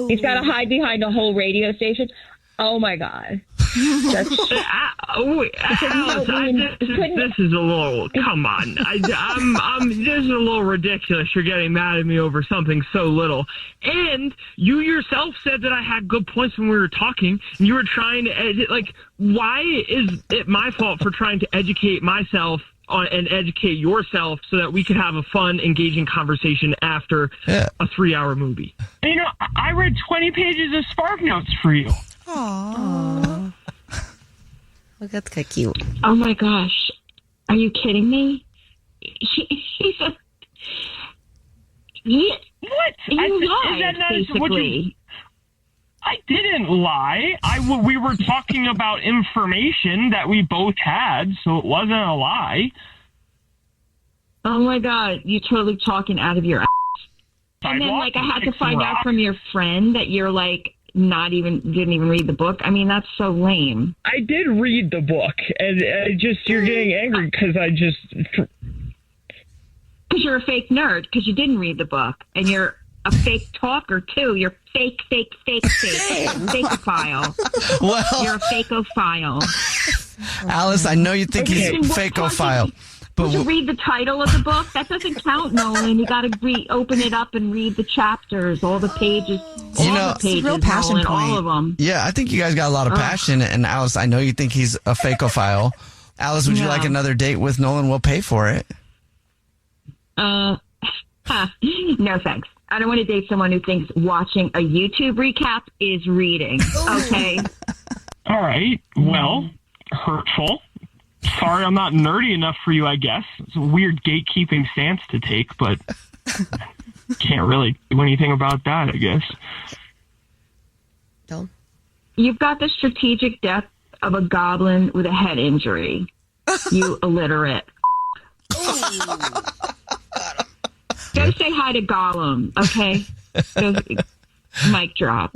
[SPEAKER 14] He's got to hide behind a whole radio station. Oh my God.
[SPEAKER 13] Alice, this is a little. Come on, this is a little ridiculous. You're getting mad at me over something so little, and you yourself said that I had good points when we were talking. And you were trying to why is it my fault for trying to educate myself and educate yourself so that we could have a fun, engaging conversation after a 3-hour movie? You know, I read 20 pages of Spark Notes for you.
[SPEAKER 4] Aww.
[SPEAKER 12] Look, that's kind of cute.
[SPEAKER 14] Oh my gosh. Are you kidding me? He's a...
[SPEAKER 13] What?
[SPEAKER 14] You lied,
[SPEAKER 13] is that not
[SPEAKER 14] basically.
[SPEAKER 13] what you... I didn't lie. We were talking about information that we both had, so it wasn't a lie.
[SPEAKER 14] Oh my God. You're totally talking out of your ass. And then, I had to find out from your friend that you're, didn't even read the book. I mean, that's so lame.
[SPEAKER 13] I did read the book, and you're getting angry because I just...
[SPEAKER 14] Because you're a fake nerd, because you didn't read the book, and you're a fake talker, too. You're fake. Fakeophile.
[SPEAKER 1] Well...
[SPEAKER 14] You're a fakeophile.
[SPEAKER 1] Alice, I know you think he's fakeophile.
[SPEAKER 14] Did you read the title of the book? That doesn't count, Nolan. You got to open it up and read the chapters, all the pages. The pages,
[SPEAKER 4] real passion
[SPEAKER 14] Nolan,
[SPEAKER 4] point.
[SPEAKER 14] all of them.
[SPEAKER 1] Yeah, I think you guys got a lot of passion. And Alice, I know you think he's a fakeophile. Alice, would you like another date with Nolan? We'll pay for it.
[SPEAKER 14] No thanks. I don't want to date someone who thinks watching a YouTube recap is reading. Okay.
[SPEAKER 13] All right. Well, hurtful. Sorry, I'm not nerdy enough for you, I guess. It's a weird gatekeeping stance to take, but can't really do anything about that, I guess.
[SPEAKER 12] No.
[SPEAKER 14] You've got the strategic depth of a goblin with a head injury. You illiterate. Go say hi to Gollum, okay? Mic drop.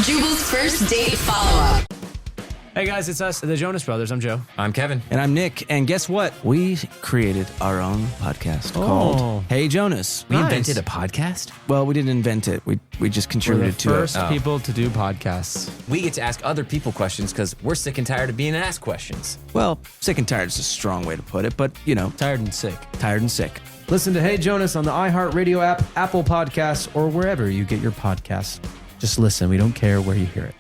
[SPEAKER 15] Jubal's first date follow-up.
[SPEAKER 5] Hey guys, it's us, the Jonas Brothers. I'm Joe.
[SPEAKER 16] I'm Kevin.
[SPEAKER 5] And I'm Nick. And guess what? We created our own podcast called Hey Jonas.
[SPEAKER 16] We invented a podcast?
[SPEAKER 5] Well, we didn't invent it. We just contributed to it.
[SPEAKER 16] We're the first people to do podcasts. We get to ask other people questions because we're sick and tired of being asked questions.
[SPEAKER 5] Well, sick and tired is a strong way to put it, but,
[SPEAKER 16] Tired and sick.
[SPEAKER 5] Tired and sick.
[SPEAKER 17] Listen to Hey Jonas on the iHeartRadio app, Apple Podcasts, or wherever you get your podcasts. Just listen. We don't care where you hear it.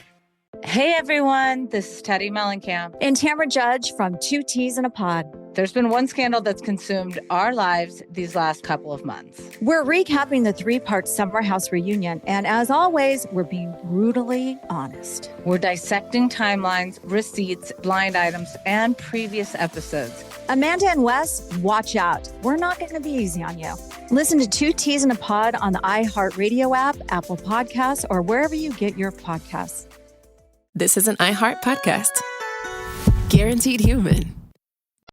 [SPEAKER 20] Hey everyone, this is Teddy Mellencamp.
[SPEAKER 21] And Tamara Judge from Two Teas in a Pod.
[SPEAKER 20] There's been one scandal that's consumed our lives these last couple of months.
[SPEAKER 21] We're recapping the 3-part Summer House reunion, and as always, we're being brutally honest.
[SPEAKER 20] We're dissecting timelines, receipts, blind items, and previous episodes.
[SPEAKER 21] Amanda and Wes, watch out. We're not going to be easy on you. Listen to Two Teas in a Pod on the iHeartRadio app, Apple Podcasts, or wherever you get your podcasts.
[SPEAKER 22] This is an iHeart podcast. Guaranteed human.